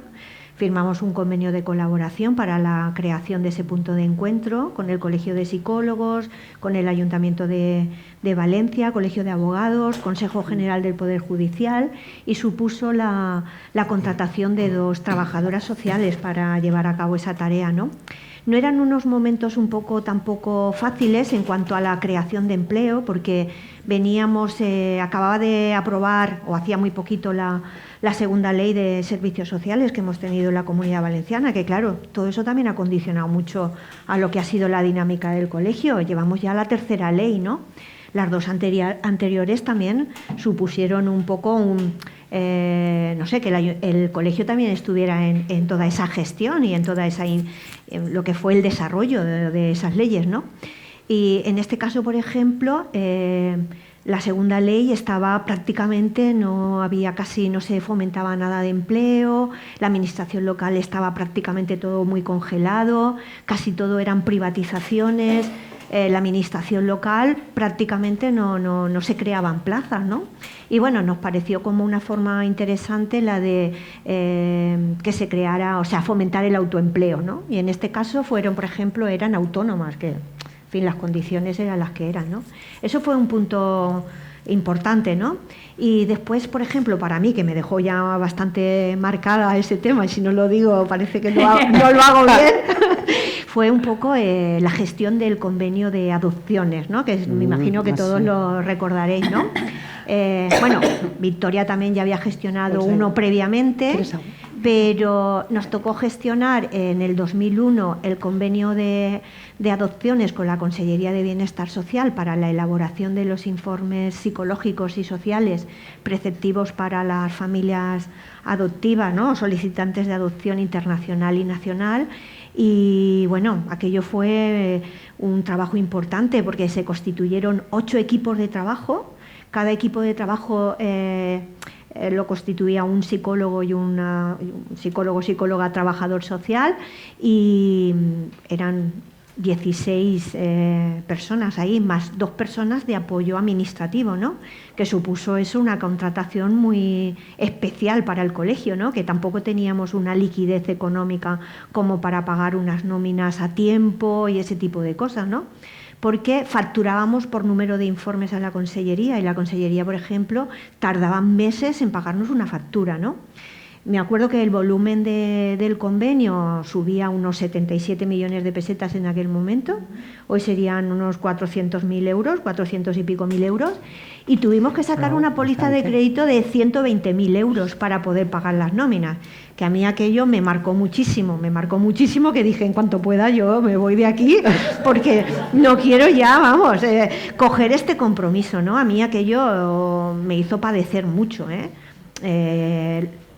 F: Firmamos un convenio de colaboración para la creación de ese punto de encuentro con el Colegio de Psicólogos, con el Ayuntamiento de Valencia, Colegio de Abogados, Consejo General del Poder Judicial, y supuso la contratación de 2 trabajadoras sociales para llevar a cabo esa tarea, ¿no? No eran unos momentos tampoco fáciles en cuanto a la creación de empleo, porque acababa de aprobar, o hacía muy poquito, la segunda ley de servicios sociales que hemos tenido en la Comunidad Valenciana, que claro, todo eso también ha condicionado mucho a lo que ha sido la dinámica del colegio. Llevamos ya la 3ª ley, ¿no? Las 2 anteriores también supusieron un poco no sé, que el colegio también estuviera en toda esa gestión y en toda lo que fue el desarrollo de esas leyes, ¿no? Y en este caso, por ejemplo, la segunda ley estaba prácticamente, no se fomentaba nada de empleo, la administración local estaba prácticamente todo muy congelado, casi todo eran privatizaciones. La administración local prácticamente no se creaban plazas, ¿no? Y bueno, nos pareció como una forma interesante la de que se creara, o sea, fomentar el autoempleo, ¿no? Y en este caso por ejemplo, eran autónomas, que, en fin, las condiciones eran las que eran, ¿no? Eso fue un punto importante, ¿no? Y después, por ejemplo, para mí, que me dejó ya bastante marcada ese tema, y si no lo digo parece que no lo hago bien, fue un poco la gestión del convenio de adopciones, ¿no? Que me imagino que todos lo recordaréis, ¿no? Bueno, Victoria también ya había gestionado uno previamente, pero nos tocó gestionar en el 2001 el convenio de adopciones con la Consellería de Bienestar Social para la elaboración de los informes psicológicos y sociales preceptivos para las familias adoptivas, ¿no? Solicitantes de adopción internacional y nacional. Y bueno, aquello fue un trabajo importante porque se constituyeron 8 equipos de trabajo. Cada equipo de trabajo lo constituía un psicólogo y psicóloga trabajador social, y eran 16 personas ahí, más 2 personas de apoyo administrativo, ¿no? Que supuso eso una contratación muy especial para el colegio, ¿no? Que tampoco teníamos una liquidez económica como para pagar unas nóminas a tiempo y ese tipo de cosas, ¿no? Porque facturábamos por número de informes a la Consellería, y la Consellería, por ejemplo, tardaba meses en pagarnos una factura, ¿no? Me acuerdo que el volumen del convenio subía a unos 77 millones de pesetas en aquel momento, hoy serían unos 400.000 euros, 400 y pico mil euros, y tuvimos que sacar una póliza de crédito de 120.000 euros para poder pagar las nóminas, que a mí aquello me marcó muchísimo, que dije, en cuanto pueda yo me voy de aquí, porque no quiero ya, vamos, coger este compromiso, ¿no? A mí aquello me hizo padecer mucho,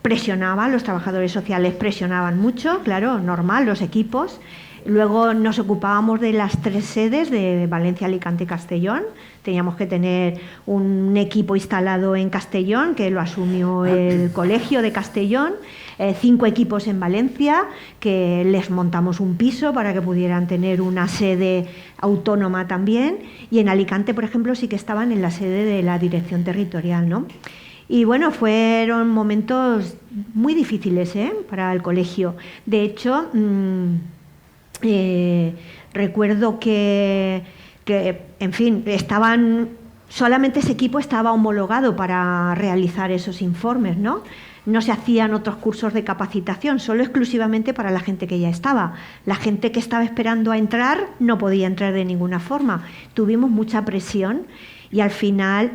F: presionaba, los trabajadores sociales presionaban mucho, claro, normal, los equipos. Luego nos ocupábamos de las 3 sedes de Valencia, Alicante y Castellón. Teníamos que tener un equipo instalado en Castellón, que lo asumió el colegio de Castellón, 5 equipos en Valencia, que les montamos un piso para que pudieran tener una sede autónoma también. Y en Alicante, por ejemplo, sí que estaban en la sede de la dirección territorial, ¿no? Y bueno, fueron momentos muy difíciles para el colegio. De hecho, recuerdo que, en fin, solamente ese equipo estaba homologado para realizar esos informes, ¿no? No se hacían otros cursos de capacitación, solo exclusivamente para la gente que ya estaba. La gente que estaba esperando a entrar no podía entrar de ninguna forma. Tuvimos mucha presión y al final...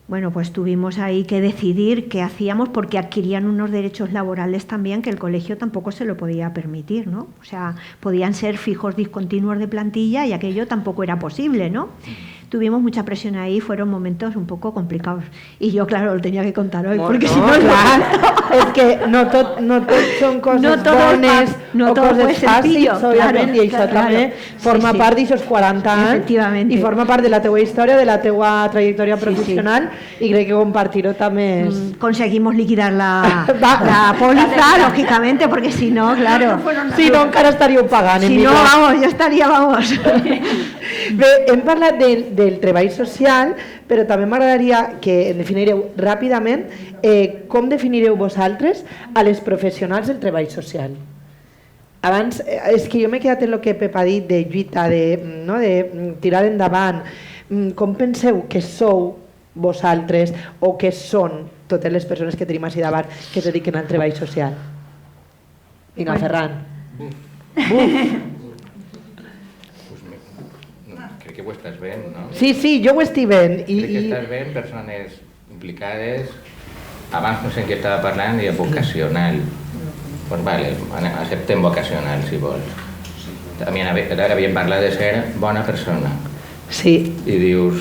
F: bueno, pues tuvimos ahí que decidir qué hacíamos porque adquirían unos derechos laborales también que el colegio tampoco se lo podía permitir, ¿no? O sea, podían ser fijos discontinuos de plantilla y aquello tampoco era posible, ¿no? Tuvimos mucha presión ahí, fueron momentos un poco complicados. Y yo, claro, lo tenía que contar hoy, porque si no...
A: Clar, és que no tot són coses bones o coses fàcils, obviament, i això també forma part d'aixòs 40 anys i forma part de la teua història, de la teua trajectòria professional, i crec que compartir-ho també és...
F: Conseguimos liquidar la póliza, lógicamente, porque si no, claro...
A: Si no, encara estaríeu pagant.
F: Si no, vamos, jo estaria, vamos...
A: Bé, hem parlat del treball social, però també m'agradaria que definireu ràpidament com definireu vosaltres a les professionals del treball social. Abans, és que jo m'he quedat en el que Pep ha dit de lluita, de tirar endavant. Com penseu que sou vosaltres o que són totes les persones que tenim així davant que es dediquen al treball social? Vinga, Ferran.
D: Crec que ho estàs veient, no?
A: Sí, jo ho estic veient.
D: Crec que estàs veient persones implicades. Abans no sé en què estava parlant i vocacional. Doncs vale, acceptem vocacional, si vols. També havíem parlat de ser bona persona.
A: Sí.
D: I dius,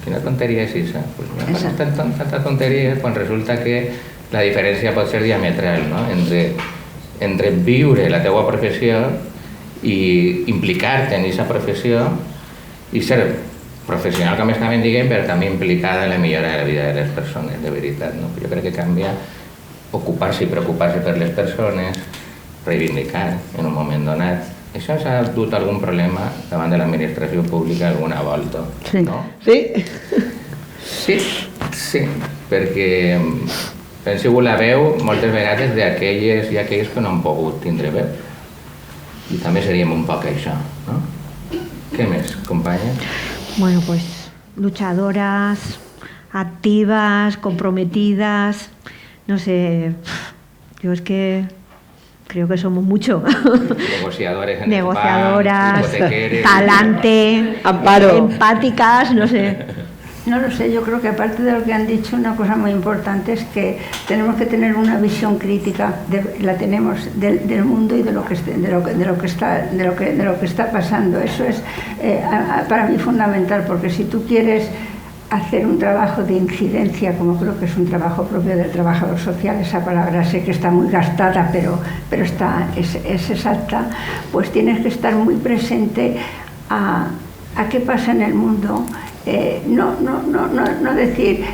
D: quina tonteria és això? Pues no és tanta tonteria quan resulta que la diferència pot ser diametral, no? Entre viure la teua professió i implicar-te en aquesta professió i ser professional, com estàvem dient, però també implicada en la millora de la vida de les persones, de veritat, no? Jo crec que canvia ocupar-se i preocupar-se per les persones, reivindicar en un moment donat. Això ens ha dut algun problema davant de l'administració pública alguna volta, no?
A: Sí?
D: Sí, perquè hem sigut la veu moltes vegades d'aquelles i aquells que no han pogut tindre veu. I també seríem un poc això, no? ¿Qué més, companya?
F: Bueno, pues luchadoras, activas, comprometidas, no sé, yo es que creo que somos mucho.
D: Negociadores en
F: negociadoras,
D: el banc,
F: talante,
A: amparo,
F: empáticas, no sé.
C: No lo sé, yo creo que aparte de lo que han dicho, una cosa muy importante es que tenemos que tener una visión crítica, la tenemos del mundo y de lo que está pasando. Eso es para mí fundamental, porque si tú quieres hacer un trabajo de incidencia, como creo que es un trabajo propio del trabajador social, esa palabra sé que está muy gastada, pero es exacta, pues tienes que estar muy presente a qué pasa en el mundo. No decir,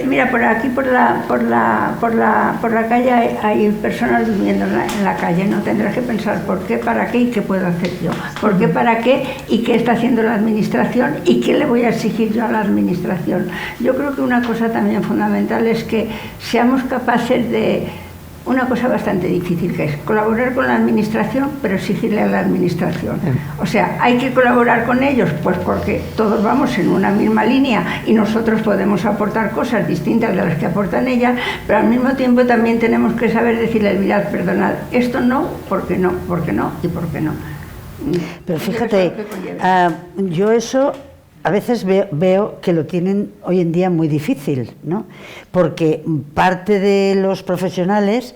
C: mira, por aquí por la calle hay personas durmiendo en la calle. No, tendrás que pensar por qué, para qué y qué puedo hacer yo. Por qué, para qué y qué está haciendo la administración y qué le voy a exigir yo a la administración. Yo creo que una cosa también fundamental es que seamos capaces de una cosa bastante difícil, que es colaborar con la administración, pero exigirle a la administración. O sea, hay que colaborar con ellos, pues porque todos vamos en una misma línea y nosotros podemos aportar cosas distintas de las que aportan ellas, pero al mismo tiempo también tenemos que saber decirles, mirad, perdonad, esto no, porque no, porque no y porque no.
E: Pero fíjate, yo eso a veces veo que lo tienen hoy en día muy difícil, ¿no? Porque parte de los profesionales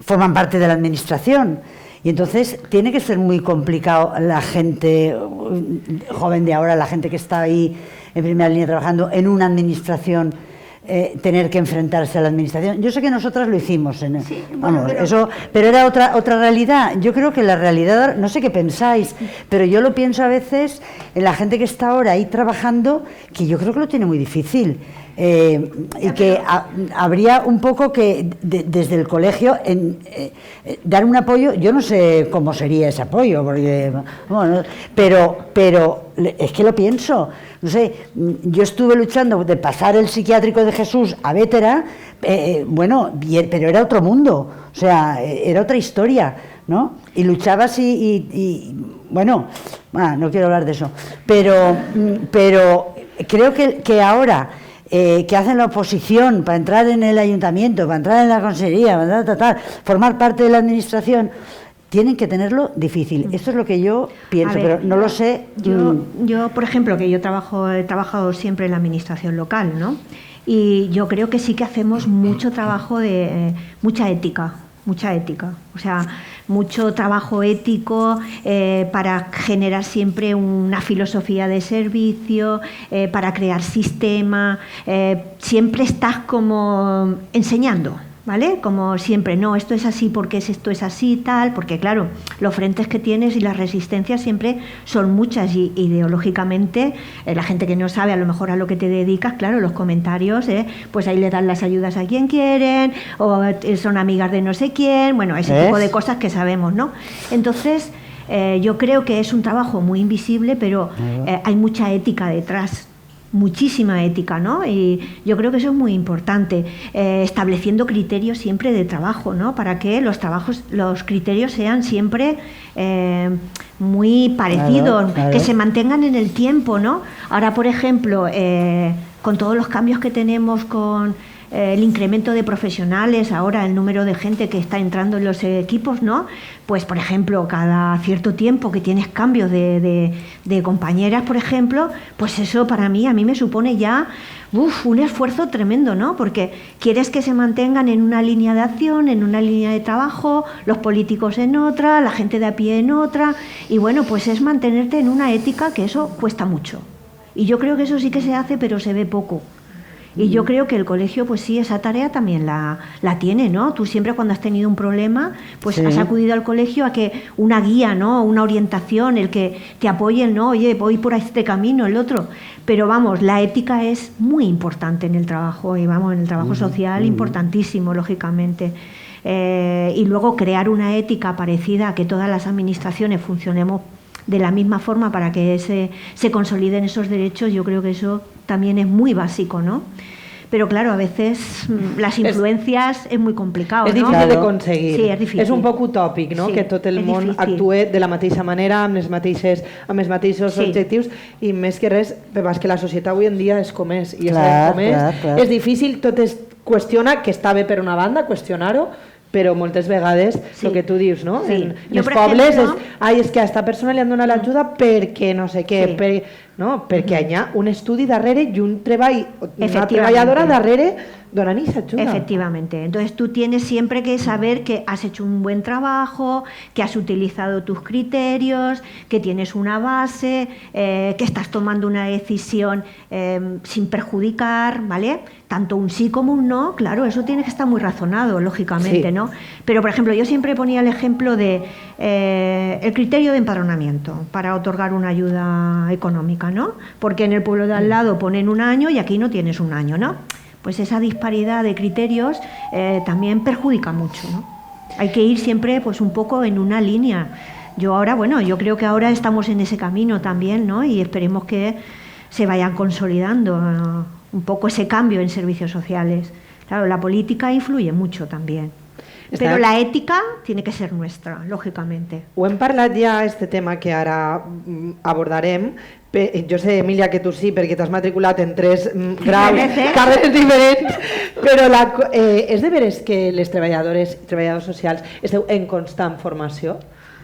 E: forman parte de la administración y entonces tiene que ser muy complicado la gente joven de ahora, la gente que está ahí en primera línea trabajando en una administración, tener que enfrentarse a la administración. Yo sé que nosotras lo hicimos,
C: sí, bueno,
E: pero era otra realidad. Yo creo que la realidad, no sé qué pensáis, pero yo lo pienso a veces en la gente que está ahora ahí trabajando, que yo creo que lo tiene muy difícil. Y que habría un poco que desde el colegio dar un apoyo. Yo no sé cómo sería ese apoyo, porque, bueno, pero es que lo pienso, no sé, yo estuve luchando de pasar el psiquiátrico de Jesús a Vétera, pero era otro mundo, o sea, era otra historia, ¿no? Y luchabas bueno, no quiero hablar de eso, pero creo que ahora que hacen la oposición para entrar en el ayuntamiento, para entrar en la consejería, para formar parte de la administración, tienen que tenerlo difícil. Esto es lo que yo pienso, pero no lo sé.
F: Yo, por ejemplo, que yo he trabajado siempre en la administración local, ¿no? Y yo creo que sí que hacemos mucho trabajo de mucha ética, o sea, mucho trabajo ético para generar siempre una filosofía de servicio, para crear sistema, siempre estás como enseñando, ¿vale? Como siempre, no, esto es así porque esto es así, tal, porque claro, los frentes que tienes y las resistencias siempre son muchas y ideológicamente la gente que no sabe a lo mejor a lo que te dedicas, claro, los comentarios, pues ahí le dan las ayudas a quien quieren o son amigas de no sé quién, bueno, ese tipo de cosas que sabemos, ¿no? Entonces, yo creo que es un trabajo muy invisible, pero hay mucha ética detrás. Muchísima ética, ¿no? Y yo creo que eso es muy importante, estableciendo criterios siempre de trabajo, ¿no? Para que los criterios sean siempre muy parecidos, que se mantengan en el tiempo, ¿no? Ahora, por ejemplo, con todos los cambios que tenemos con el incremento de profesionales, ahora el número de gente que está entrando en los equipos, ¿no? Pues, por ejemplo, cada cierto tiempo que tienes cambios de compañeras, por ejemplo, pues eso a mí me supone ya un esfuerzo tremendo, ¿no? Porque quieres que se mantengan en una línea de acción, en una línea de trabajo, los políticos en otra, la gente de a pie en otra, y bueno, pues es mantenerte en una ética que eso cuesta mucho. Y yo creo que eso sí que se hace, pero se ve poco. Y yo creo que el colegio, pues sí, esa tarea también la tiene, ¿no? Tú siempre cuando has tenido un problema, pues has acudido al colegio a que una guía, ¿no? Una orientación, el que te apoyen, ¿no? Oye, voy por este camino, el otro. Pero vamos, la ética es muy importante en el trabajo, y vamos, en el trabajo social, importantísimo, lógicamente. Y luego crear una ética parecida a que todas las administraciones funcionemos de la misma forma para que se consoliden esos derechos, yo creo que eso también es muy básico, ¿no? Pero claro, a veces las influencias es muy complicado,
A: és
F: no?
A: difícil de conseguir.
F: Sí, és difícil.
A: És un poc utòpic, no?
F: Sí,
A: Que tot el
F: és
A: món
F: difícil.
A: actue de la mateixa manera, amb els mateixos objectius, i més que res, és que la societat avui en dia és com és, i com és. És difícil, tot es qüestiona, que està bé per una banda, qüestionar-ho, però moltes vegades el que tu dius, no? En els pobles és que a aquesta persona li han donat l'ajuda perquè no sé què, perquè hi ha un estudi darrere i una treballadora darrere donant esa ayuda.
F: Efectivamente. Entonces tú tienes siempre que saber que has hecho un buen trabajo, que has utilizado tus criterios, que tienes una base, que estás tomando una decisión sin perjudicar, ¿vale? Tanto un sí como un no, claro, eso tiene que estar muy razonado, lógicamente, ¿no? Pero, por ejemplo, yo siempre ponía el ejemplo de el criterio de empadronamiento para otorgar una ayuda económica, ¿no? Porque en el pueblo de al lado ponen un año y aquí no tienes un año, ¿no? Pues esa disparidad de criterios también perjudica mucho, ¿no? Hay que ir siempre pues un poco en una línea. Yo creo que ahora estamos en ese camino también, ¿no? Y esperemos que se vayan consolidando un poco ese cambio en servicios sociales. Claro, la política influye mucho también. Pero la ética tiene que ser nuestra, lògicament.
A: Ho hem parlat ja, este tema que ara abordarem. Jo sé, Emília, que tu sí, perquè t'has matriculat en 3 graus, carreres diferents, però és de veres que les treballadores i treballadors socials esteu en constant formació?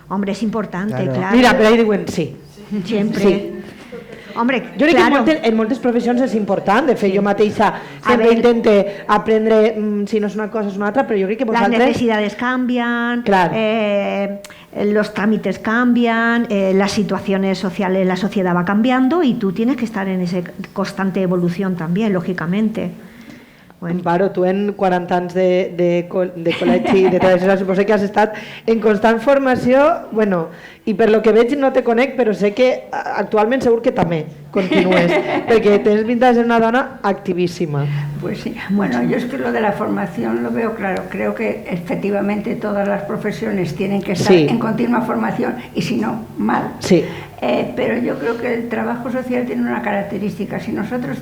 F: Hombre, es importante, claro.
A: Mira, però ahí diuen sí.
F: Siempre.
A: Sí.
F: Hombre,
A: jo crec
F: claro.
A: que en moltes professions és important, de fet, jo mateixa sempre intento aprendre si no és una cosa és una altra, però jo crec que vosaltres...
F: Las necesidades cambian,
A: claro.
F: Los trámites cambian, las situaciones sociales, la sociedad va cambiando y tú tienes que estar en esa constante evolución también, lógicamente.
A: Bueno. Amparo, tu en 40 anys de col·legi i de tradició, suposo que has estat en constant formació, bueno, i per lo que veig no te conec, però sé que actualment segur que també continues, perquè tens pinta de ser una dona activísima.
C: Pues sí, bueno, yo es que lo de la formación lo veo claro, creo que efectivamente todas las profesiones tienen que estar en continua formación y si no, mal.
A: Sí.
C: Pero yo creo que el trabajo social tiene una característica, si nosotros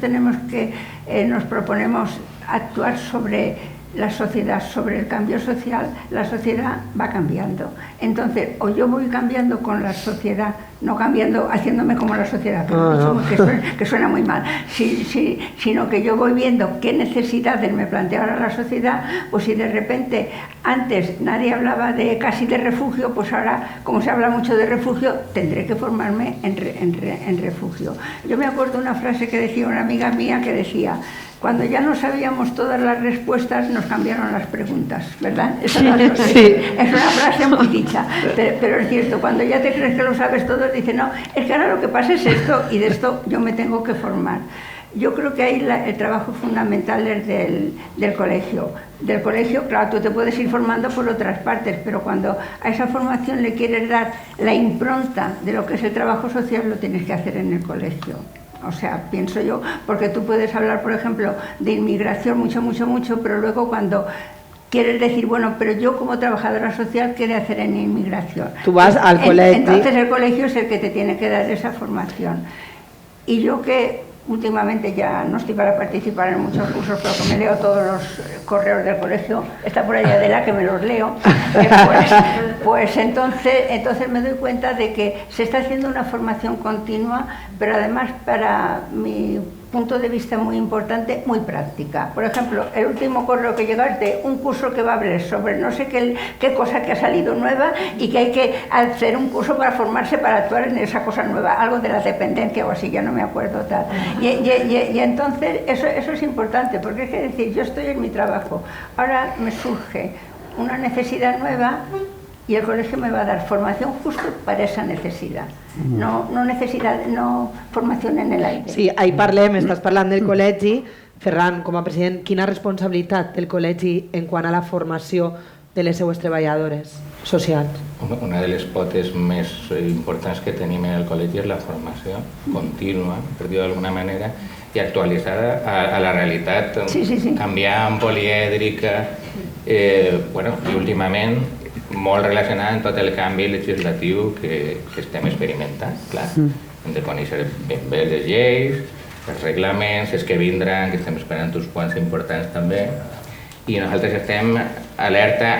C: nos proponemos actuar sobre la sociedad, sobre el cambio social, la sociedad va cambiando. Entonces, o yo voy cambiando con la sociedad, no cambiando, haciéndome como la sociedad, que suena muy mal, sino que yo voy viendo qué necesidades me plantea ahora la sociedad, pues si de repente antes nadie hablaba casi de refugio, pues ahora, como se habla mucho de refugio, tendré que formarme en refugio. Yo me acuerdo una frase que decía una amiga mía que decía: cuando ya no sabíamos todas las respuestas, nos cambiaron las preguntas, ¿verdad? Es una frase muy dicha, pero es cierto, cuando ya te crees que lo sabes todo, dices, no, es que ahora lo que pasa es esto y de esto yo me tengo que formar. Yo creo que ahí el trabajo fundamental es del colegio. Del colegio, claro, tú te puedes ir formando por otras partes, pero cuando a esa formación le quieres dar la impronta de lo que es el trabajo social, lo tienes que hacer en el colegio. O sea, pienso yo, porque tú puedes hablar, por ejemplo, de inmigración mucho, pero luego cuando quieres decir, bueno, pero yo como trabajadora social, ¿qué he de hacer en inmigración?
A: Tú vas al colegio.
C: Entonces el colegio es el que te tiene que dar esa formación. Y yo que últimamente ya no estoy para participar en muchos cursos, pero que me leo todos los correos del colegio, está por ahí Adela que me los leo, pues entonces me doy cuenta de que se está haciendo una formación continua, pero además para mi punto de vista muy importante, muy práctica. Por ejemplo, el último correo que llega es de un curso que va a hablar sobre no sé qué cosa que ha salido nueva y que hay que hacer un curso para formarse para actuar en esa cosa nueva, algo de la dependencia o así, ya no me acuerdo tal. Y entonces eso es importante, porque es que decir, yo estoy en mi trabajo, ahora me surge una necesidad nueva y el colegio me va a dar formación justo para esa necesidad, no formación en el aire.
A: Sí, ahí parlem, estàs parlant del col·legi. Ferran, com a president, quina responsabilitat té el col·legi en quant a la formació de les seues treballadores socials?
D: Una de les potes més importants que tenim en el col·legi és la formació contínua, per dir-ho d'alguna manera, i actualitzada a la realitat canviant, polièdrica, i últimament molt relacionada amb tot el canvi legislatiu que estem experimentant, clar. Hem de conèixer ben bé les lleis, els reglaments, els que vindran, que estem esperant uns quants importants també, i nosaltres estem alerta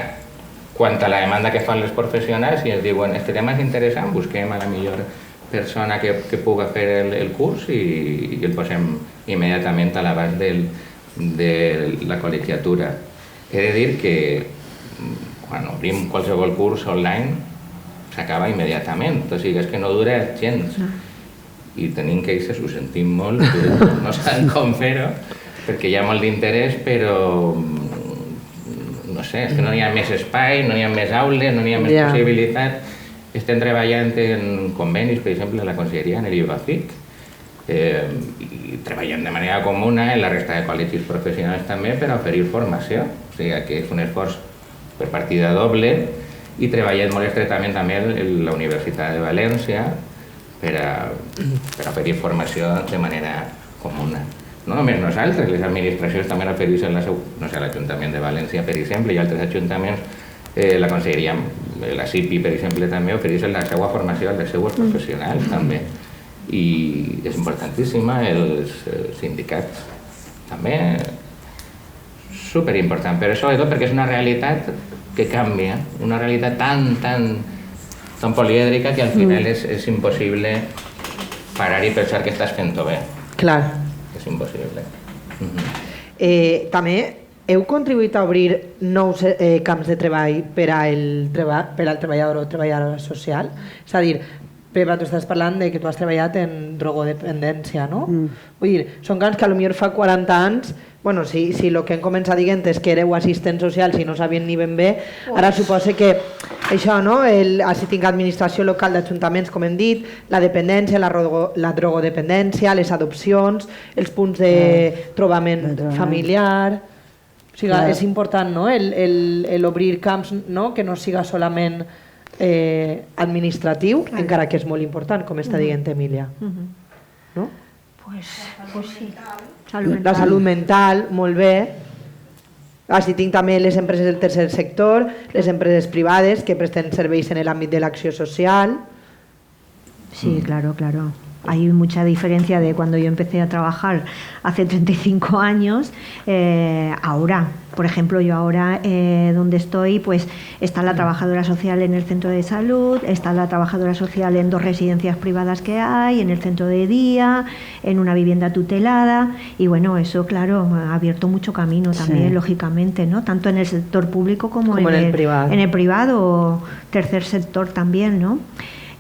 D: quant a la demanda que fan els professionals i ens diuen, este tema és interessant, busquem a la millor persona que pugui fer el curs i el posem immediatament a l'abast de la col·legiatura. He de dir que quan obrim qualsevol curs online s'acaba immediatament, o sigui, és que no dura gens i tenim queixes, ho sentim molt, no saben com fer-ho perquè hi ha molt d'interès, però no sé, és que no hi ha més espai, no hi ha més aules, no hi ha més possibilitats. Estem treballant en convenis, per exemple, a la Conselleria, en l'IBAFIC, i treballant de manera comuna en la resta de col·legis professionals també per oferir formació, o sigui que és un esforç per partida doble, i treballem molt estretament també en la Universitat de València per oferir formació de manera comuna. No només nosaltres, les administracions també ofereixen l'Ajuntament de València, per exemple, i altres ajuntaments, la Conselleria, la CIPI, per exemple, també ofereixen la seva formació als seus professionals també. I és importantíssima, els sindicats també, superimportant, però sobretot perquè és una realitat que canvia, una realitat tan polièdrica que al final és impossible parar i pensar que estàs fent-ho bé.
A: Clar.
D: És impossible.
A: També heu contribuït a obrir nous camps de treball per al treballador o treballadora social? És a dir, Pepa, tu estàs parlant de que tu has treballat en drogodependència, no? Vull dir, són camps que potser fa 40 anys, bueno, si el que hem començat dient és que éreu assistents socials i no sabien ni ben bé, ara suposa que això, no? Si tinc administració local d'ajuntaments, com hem dit, la dependència, la drogodependència, les adopcions, els punts de trobament familiar... O sigui, és important, no?, l'obrir camps, no?, que no siga solament administratiu, encara que és molt important, com està dient Emília. No?
F: Pues sí.
A: La salut mental, molt bé. Així tinc també les empreses del tercer sector, les empreses privades que presten serveis en l'àmbit de l'acció social.
F: Sí, claro. Hay mucha diferencia de cuando yo empecé a trabajar hace 35 años, ahora. Por ejemplo, yo ahora donde estoy, pues está la trabajadora social en el centro de salud, está la trabajadora social en 2 residencias privadas que hay, en el centro de día, en una vivienda tutelada, y bueno, eso claro, ha abierto mucho camino también, lógicamente, ¿no? Tanto en el sector público como en el privado. En el privado, tercer sector también, ¿no?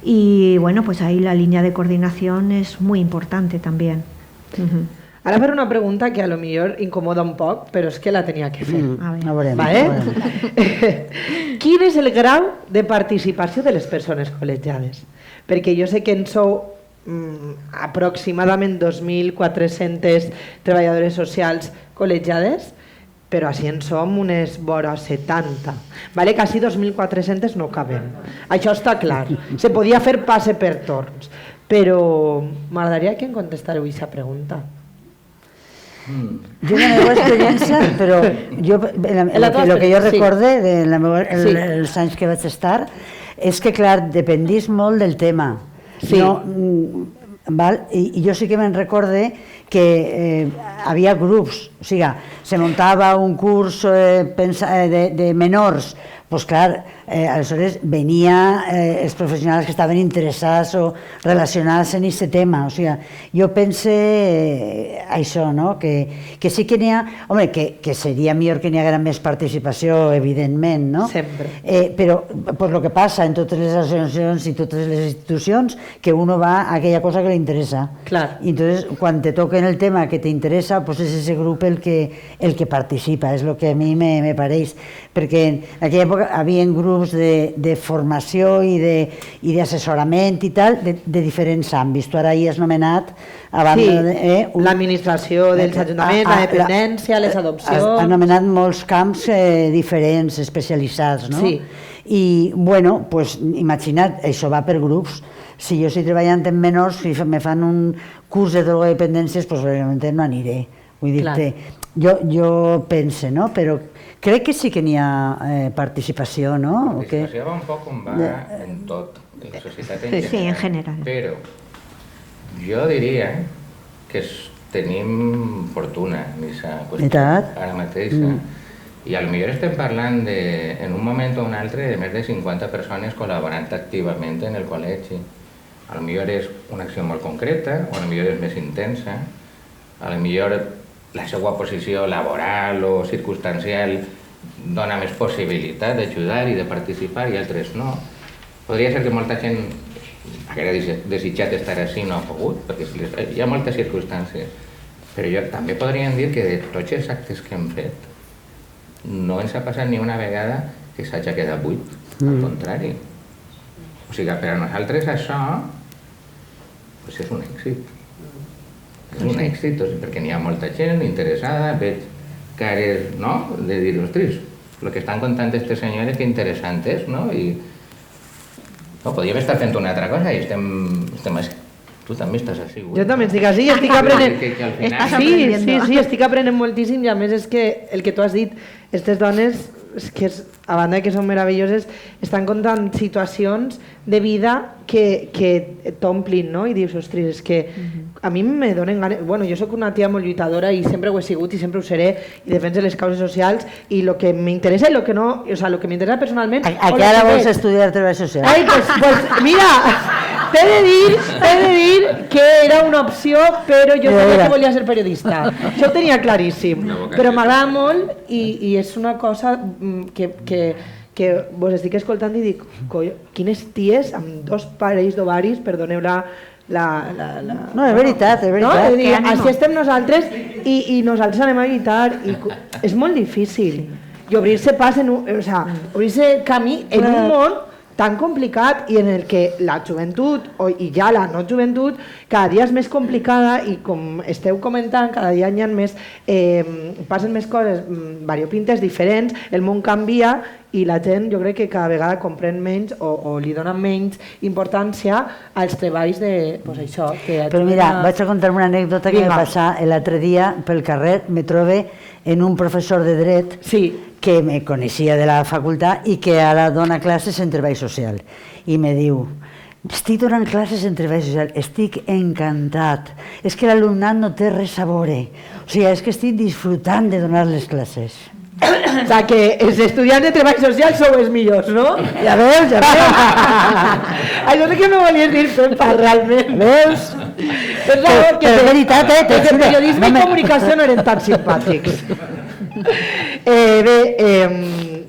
F: Y bueno, pues ahí la línea de coordinación es muy importante también.
A: Ara faré una pregunta que a lo millor incomoda un poc, però és que la tenia que fer.
E: A veure.
A: Quin és el grau de participació de les persones col·legiades? Perquè jo sé que en sou aproximadament 2.400 treballadores socials col·legiades, però així en som unes vora 70. Vale? Quasi 2.400 no cabem. Això està clar. Se podia fer passe per torns. Però m'agradaria que em contestareu aquesta pregunta.
E: Jo la meva experiència, però el que jo recorde dels anys que vaig estar és que, clar, dependís molt del tema. I jo sí que me'n recorde que havia grups, o sigui, se muntava un curs de menors, doncs clar, aleshores venia els professionals que estaven interessats o relacionats en aquest tema. O sigui, jo pense això, no? Que sí que n'hi ha... Home, que seria millor que n'hi haguera més participació, evidentment, no?
A: Sempre.
E: Però, per lo que passa en totes les associacions i totes les institucions, que uno va a aquella cosa que li interessa.
A: Clar.
E: I entonces, quan te toquen el tema que t'interessa, pues és ese grup el que participa, és el que a mi me pareix. Perquè en aquella època hi havia grups de formació i d'assessorament i tal, de diferents àmbits. Tu ara hi has nomenat...
A: Sí, l'administració dels ajuntaments, la dependència, les adopcions...
E: Has nomenat molts camps diferents, especialitzats, no?
A: Sí.
E: I, bueno, doncs, imagina't, això va per grups. Si jo estic treballant en menors, si me fan un curs de drogodependències, doncs realment no aniré. Vull dir-te, jo pense, no? Però crec que sí que n'hi ha participació, no?
D: La participació va un poc com va en tot, en la societat en general.
F: Sí, en general.
D: Però jo diria que tenim fortuna en aquesta qüestió ara mateix. I potser estem parlant en un moment o un altre de més de 50 persones col·laborant activament en el col·legi. Potser és una acció molt concreta, o potser és més intensa, potser la seva posició laboral o circumstancial dona més possibilitat d'ajudar i de participar i altres no. Podria ser que molta gent haguera desitjat estar així i no ha pogut, perquè hi ha moltes circumstàncies. Però també podríem dir que de tots els actes que hem fet no ens ha passat ni una vegada que s'hagi quedat buit, al contrari. O sigui, per a nosaltres això és un èxit. És un èxit, perquè n'hi ha molta gent interessada, veig cares, no?, de dir, ostres, el que estan contant aquestes senyores que interessant és, no? I podríem estar fent una altra cosa i estem així. Tu també estàs així, güey.
A: Jo també estic així, estic aprenent... Sí, estic aprenent moltíssim i a més és que el que tu has dit, aquestes dones és que a banda que són meravelloses, estan contant situacions de vida que t'omplin, no? I dius, ostres, és que a mi me donen ganes... Bueno, jo sóc una tia molt lluitadora i sempre ho he sigut i sempre ho seré i defense les causes socials i el que m'interessa i el que no... O sea, el que m'interessa personalment...
E: A què ara vols estudiar treball social?
A: Ai, pues mira, t'he de dir que era una opció, però jo sabia que volia ser periodista. Això ho tenia claríssim. Però m'agrada molt i és una cosa que vos estic escoltant i dic, quines ties amb 2 parells d'ovaris, perdoneu la...
E: No, és veritat, és veritat.
A: No? Dir, així estem nosaltres i nosaltres anem a lluitar i és molt difícil. I obrir-se pas obrir-se camí en un món tan complicat i en el que la joventut i ja la no joventut cada dia és més complicada i com esteu comentant cada dia hi ha més passen més coses variopintes diferents, el món canvia i la gent jo crec que cada vegada comprèn menys o li dona menys importància als treballs de pues això.
E: Però mira, vaig a contar una anècdota que va passar l'altre dia pel carrer, me trobe en un professor de dret que me coneixia de la facultat i que ara dona classes en treball social. I me diu, estic donant classes en treball social, estic encantat, és que l'alumnat no té res a veure, o sigui, és que estic disfrutant de donar les classes.
A: O sigui que els estudiants de treball social sou els millors, no?
E: Ja veus, ja veus.
A: Això és que no volies dir, Pepa, realment.
E: Veus?
A: És
E: veritat,
A: que periodisme i comunicació no eren tan simpàtics. Bé,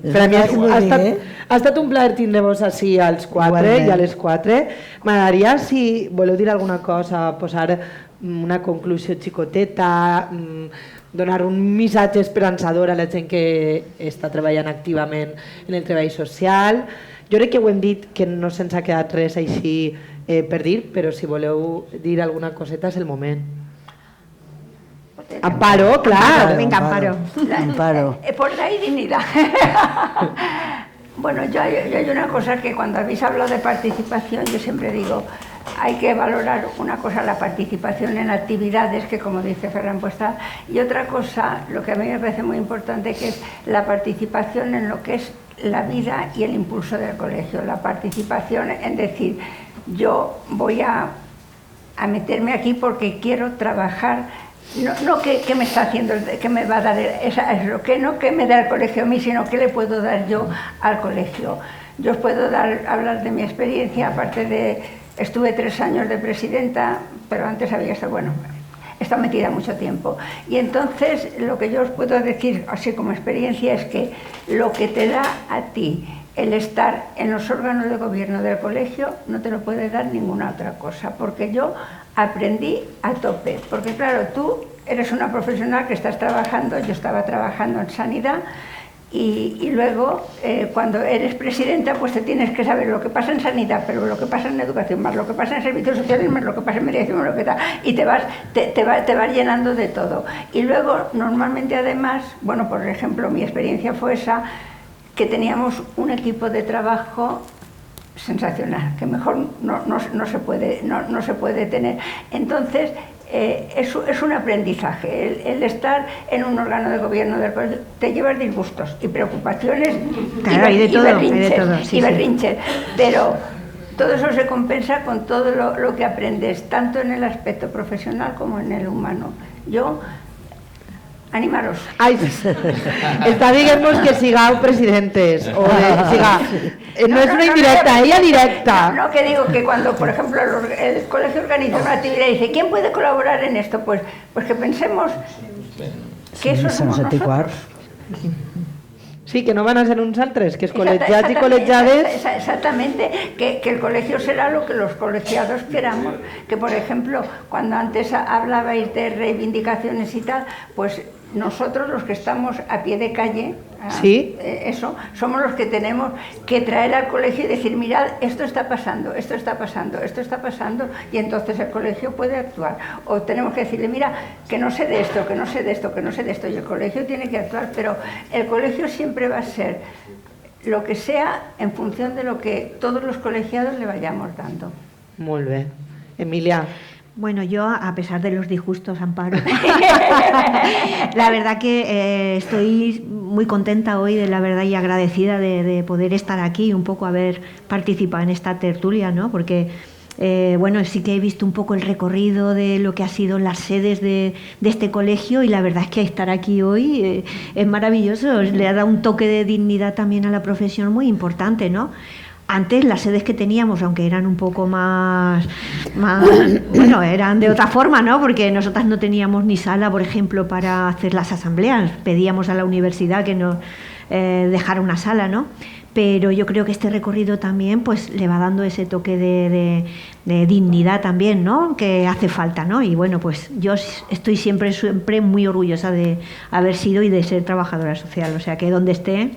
A: per a mi ha estat un plaer tindre-vos així als 4 i a les 4. M'agradaria, si voleu dir alguna cosa, posar una conclusió xicoteta, donar un missatge esperançador a la gent que està treballant activament en el treball social. Jo crec que ho hem dit, que no se'ns ha quedat res així per dir, però si voleu dir alguna coseta és el moment. Amparo, claro.
F: Venga, Amparo.
E: Amparo.
C: Por ahí dignidad. Bueno, yo hay una cosa que cuando habéis hablado de participación, yo siempre digo, hay que valorar una cosa, la participación en actividades, que como dice Ferran, pues está, y otra cosa, lo que a mí me parece muy importante, que es la participación en lo que es la vida y el impulso del colegio. La participación en decir, yo voy a meterme aquí porque quiero trabajar. No que me está haciendo, que me va a dar eso, que no que me da el colegio a mí, sino que le puedo dar yo al colegio. Yo os puedo hablar de mi experiencia, aparte de, estuve 3 años de presidenta, pero antes había estado, bueno, he estado metida mucho tiempo. Y entonces lo que yo os puedo decir, así como experiencia, es que lo que te da a ti el estar en los órganos de gobierno del colegio no te lo puede dar ninguna otra cosa, porque yo aprendí a tope, porque claro, tú eres una profesional que estás trabajando, yo estaba trabajando en sanidad y luego cuando eres presidenta pues te tienes que saber lo que pasa en sanidad, pero lo que pasa en educación, más lo que pasa en servicios sociales, más lo que pasa en mediación, más lo que tal, y te vas llenando de todo. Y luego normalmente además, bueno, por ejemplo mi experiencia fue esa, que teníamos un equipo de trabajo sensacional, que mejor no se puede tener. Entonces, es un aprendizaje. El estar en un órgano de gobierno del colegio te llevas disgustos y preocupaciones,
F: claro,
C: y berrinches, pero todo eso se compensa con todo lo que aprendes, tanto en el aspecto profesional como en el humano. Yo animaros.
A: Ai, està dient-nos que sigau presidentes. O no es una indirecta, ella directa.
C: No, que digo que cuando, por ejemplo, el colegio organiza una actividad y dice, ¿quién puede colaborar en esto? Pues que pensemos que eso somos nosotros.
A: Sí, que no van a ser uns altres, que els col·legiats i col·legiades...
C: Exactamente, que el colegio será lo que los colegiados queramos. Que, por ejemplo, cuando antes hablabais de reivindicaciones y tal, pues nosotros los que estamos a pie de calle,
A: ¿sí?
C: Eso, somos los que tenemos que traer al colegio y decir, mirad, esto está pasando, esto está pasando, esto está pasando, y entonces el colegio puede actuar. O tenemos que decirle, mira, que no sé de esto, que no sé de esto, que no sé de esto, y el colegio tiene que actuar, pero el colegio siempre va a ser lo que sea en función de lo que todos los colegiados le vayamos dando.
A: Molt bé. Emilia.
F: Bueno, yo, a pesar de los disgustos, Amparo, la verdad que estoy muy contenta hoy, de la verdad, y agradecida de poder estar aquí, un poco haber participado en esta tertulia, ¿no? Porque, bueno, sí que he visto un poco el recorrido de lo que ha sido las sedes de este colegio, y la verdad es que estar aquí hoy es maravilloso, le ha dado un toque de dignidad también a la profesión muy importante, ¿no? Antes las sedes que teníamos, aunque eran un poco más, bueno, eran de otra forma, ¿no? Porque nosotras no teníamos ni sala, por ejemplo, para hacer las asambleas. Pedíamos a la universidad que nos dejara una sala, ¿no? Pero yo creo que este recorrido también pues le va dando ese toque de dignidad también, ¿no? Que hace falta, ¿no? Y bueno, pues yo estoy siempre muy orgullosa de haber sido y de ser trabajadora social. O sea que donde esté...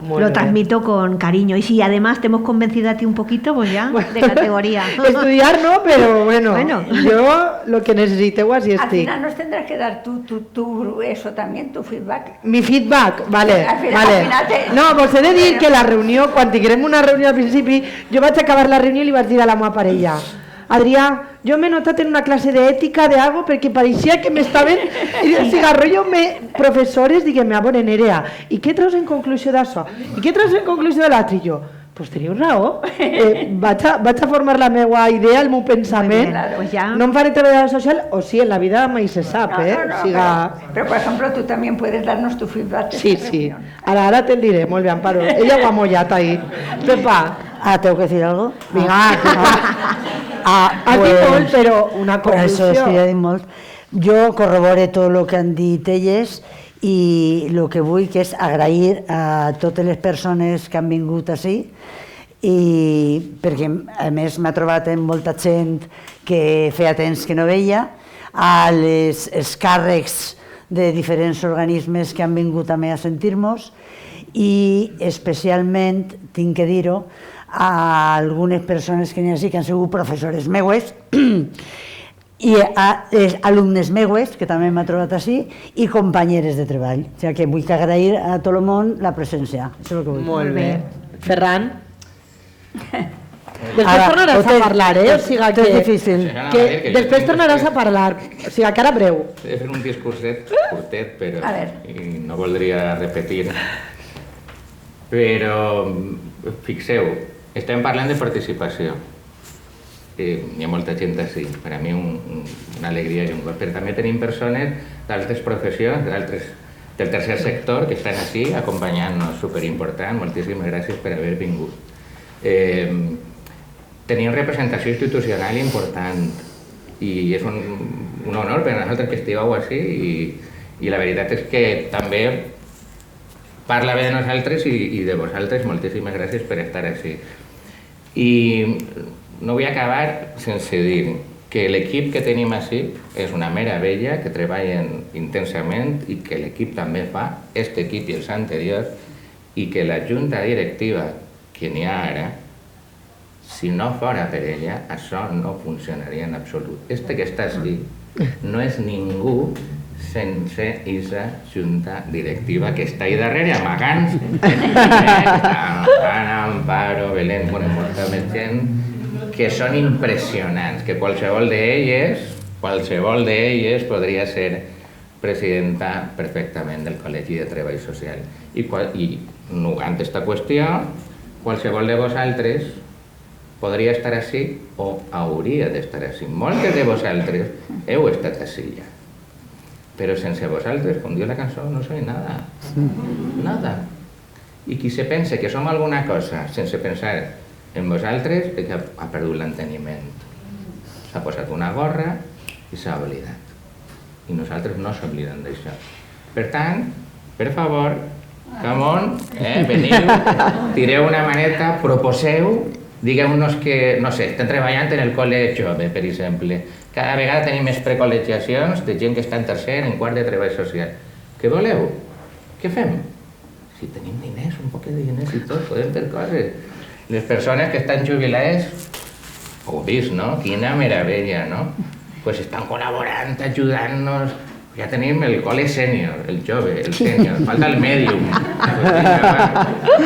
F: Lo transmito con cariño. Y si además te hemos convencido a ti un poquito, pues ya, de categoría.
A: Estudiar no, pero bueno, yo lo que necesiteu así
C: Al
A: estic.
C: final nos tendrás que dar tú eso también, tu feedback.
A: Mi feedback, vale,
C: Al final
A: No, vos he de dir que la reunió, quan tinguem una reunió al principi, jo vaig acabar la reunió i li vaig dir a la meva parella: Adrià, jo m'he notat en una classe d'ètica de algo perquè pareixia que m'estaven... El cigarrillo professores, diguem, a veure, Nerea, i què treus en conclusió d'això? I què treus en conclusió de l'altre? I jo, pues teniu raó, vaig a formar la meva idea, el meu pensament,
C: Pues
F: ya.
A: no em faré treballadora social, o sí, en la vida mai se sap,
C: No, pero por ejemplo tú también puedes darnos tu feedback. de
A: Sí,
C: esta
A: sí,
C: reunión.
A: ara te'l diré, molt bé, Amparo, ella ho ha mollat ahir. Pepa,
E: ¿tengo que decir algo?
A: vinga, has dit molt, però una
E: Per això és que ja
A: conclusió.
E: he dit molt. Jo corrobore tot el que han dit elles i el que vull que és agrair a totes les persones que han vingut ací, i perquè a més m'ha trobat amb molta gent que feia temps que no veia, els càrrecs de diferents organismes que han vingut també a sentir-nos, i especialment, tinc que dir-ho, a algunes persones que n'hi ha així que han sigut professores meues i a les alumnes meues, que també m'ha trobat així, i companyeres de treball. O sigui que vull agrair a tot el món la presència. Això és el que vull.
A: Molt bé. Ferran? Després
E: Ara,
A: tornaràs a parlar, O sigui
E: tot
A: que...
E: és difícil.
A: que després tornaràs a parlar, o sigui que ara breu.
D: He de fer un discurset curtet, però
C: A ver.
D: i no voldria repetir. Però fixeu, estem parlant de participació. Hi ha molta gent així, per a mi una alegria i un goig, però també tenim persones d'altres professions, del tercer sector, que estan així acompanyant-nos, superimportant, moltíssimes gràcies per haver vingut. Tenim representació institucional important i és un honor per a nosaltres que estigueu així, i la veritat és que també parla bé de nosaltres i de vosaltres. Moltíssimes gràcies per estar així. I no vull acabar sense dir que l'equip que tenim així és una meravella, que treballen intensament i que l'equip també fa, aquest equip i els anteriors, i que la junta directiva que n'hi ha ara, si no fora per ella, això no funcionaria en absolut. Este que està així no és ningú sense aquesta junta directiva que està ahí darrere amagant. Ana, Amparo, Belén, bueno, molta més gent que són impressionants, que qualsevol d'elles podria ser presidenta perfectament del Col·legi de Treball Social. I negant aquesta qüestió, qualsevol de vosaltres podria estar així o hauria d'estar així. Moltes de vosaltres heu estat així ja. Però sense vosaltres, com diu la cançó, no soy nada. Nada. I qui se pensa que som alguna cosa sense pensar en vosaltres és que ha perdut l'enteniment. S'ha posat una gorra i s'ha oblidat. I nosaltres no s'oblidem d'això. Per tant, per favor, come on, veniu, tireu una maneta, proposeu, digueu-nos que, no sé, estem treballant en el col·legi jove, per exemple. Cada vegada tenim més precol·legiacions de gent que està en tercer, en quart de treball social. Què voleu? Què fem? Si tenim diners, un poc de diners i tot, podem fer coses. Les persones que estan jubilades, ho heu vist, no? Quina meravella, no? Pues estan col·laborant, ajudant-nos. Ja tenim el col·le sènior, el jove, el sènior, falta el mèdium.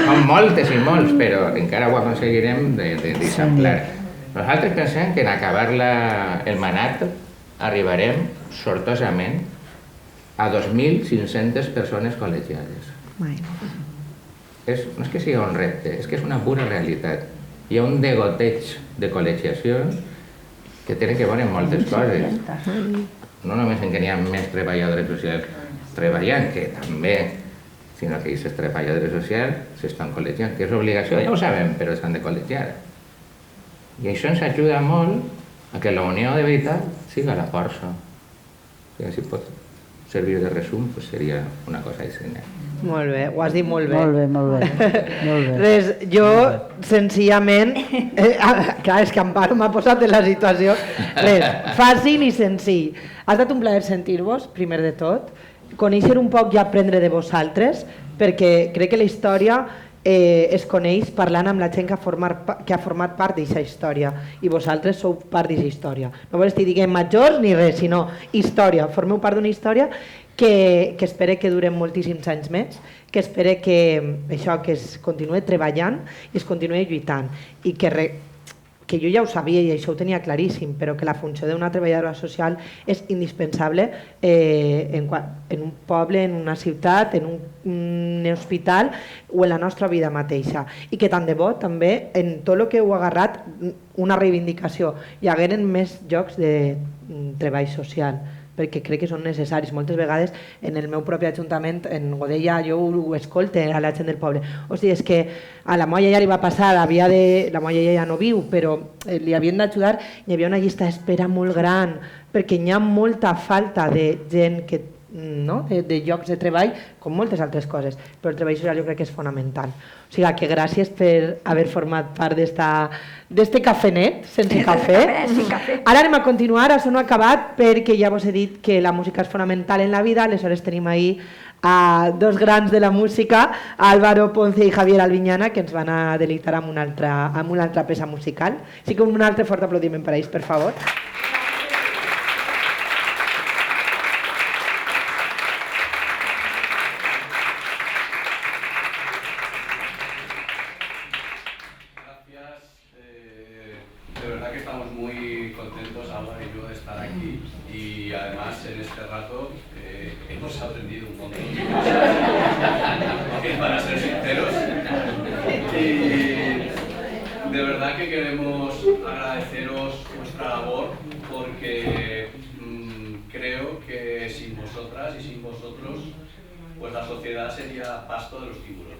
D: Són moltes i molts, però encara ho aconseguirem d'eixamplar. Nosaltres pensem que en acabar el manat arribarem sortosament a 2.500 persones col·legiades.
F: Bueno.
D: No és que sigui un repte, és que és una pura realitat. Hi ha un degoteig de col·legiacions que tenen que veure moltes coses. No només en que n'hi ha més treballadores socials treballant, que també, sinó que aquestes treballadores socials s'estan col·legiant, que és obligació, ja ho sabem, però s'han de col·legiar. I això ens ajuda molt a que la unió de veritat siga la força. Si pot servir de resum, pues seria una cosa així.
A: Molt bé, ho has dit molt bé.
E: Molt bé, molt bé. Molt bé.
A: Res, jo senzillament, clar, és que Amparo m'ha posat en la situació, res, fàcil i senzill. Ha estat un plaer sentir-vos, primer de tot, conèixer un poc i aprendre de vosaltres, perquè crec que la història es coneix parlant amb la gent que ha format part d'aquesta història, i vosaltres sou part d'aquesta història. No vos estic dient majors ni res, sinó història. Formeu part d'una història que espero que duren moltíssims anys més, que espero que això que es continuï treballant i es continuï lluitant, i que jo ja ho sabia i això ho tenia claríssim, però que la funció d'una treballadora social és indispensable en un poble, en una ciutat, en un hospital o en la nostra vida mateixa, i que tant de bo també en tot el que heu agarrat una reivindicació, hi hagueren més llocs de treball social, perquè crec que són necessaris. Moltes vegades en el meu propi ajuntament, en Godella, jo ho escolte a la gent del poble. O sigui, és que a la meva iaia li va passar, la meva iaia ja no viu, però li havien d'ajudar, hi havia una llista d'espera molt gran, perquè hi ha molta falta de gent que de llocs de treball, com moltes altres coses, però el treball social jo crec que és fonamental. O sigui que gràcies per haver format part d'este cafenet, sense cafè. Ara anem a continuar, això no ha acabat, perquè ja vos he dit que la música és fonamental en la vida, aleshores tenim ahí a dos grans de la música, Álvaro Ponce i Javier Albiñana, que ens van a deleitar amb una altra peça musical. Així que un altre fort aplaudiment per a ells, per favor.
G: pues la sociedad sería pasto de los tiburones.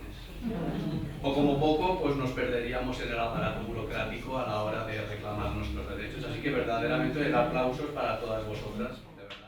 G: O como poco, pues nos perderíamos en el aparato burocrático a la hora de reclamar nuestros derechos. Así que verdaderamente el aplauso es para todas vosotras, de verdad.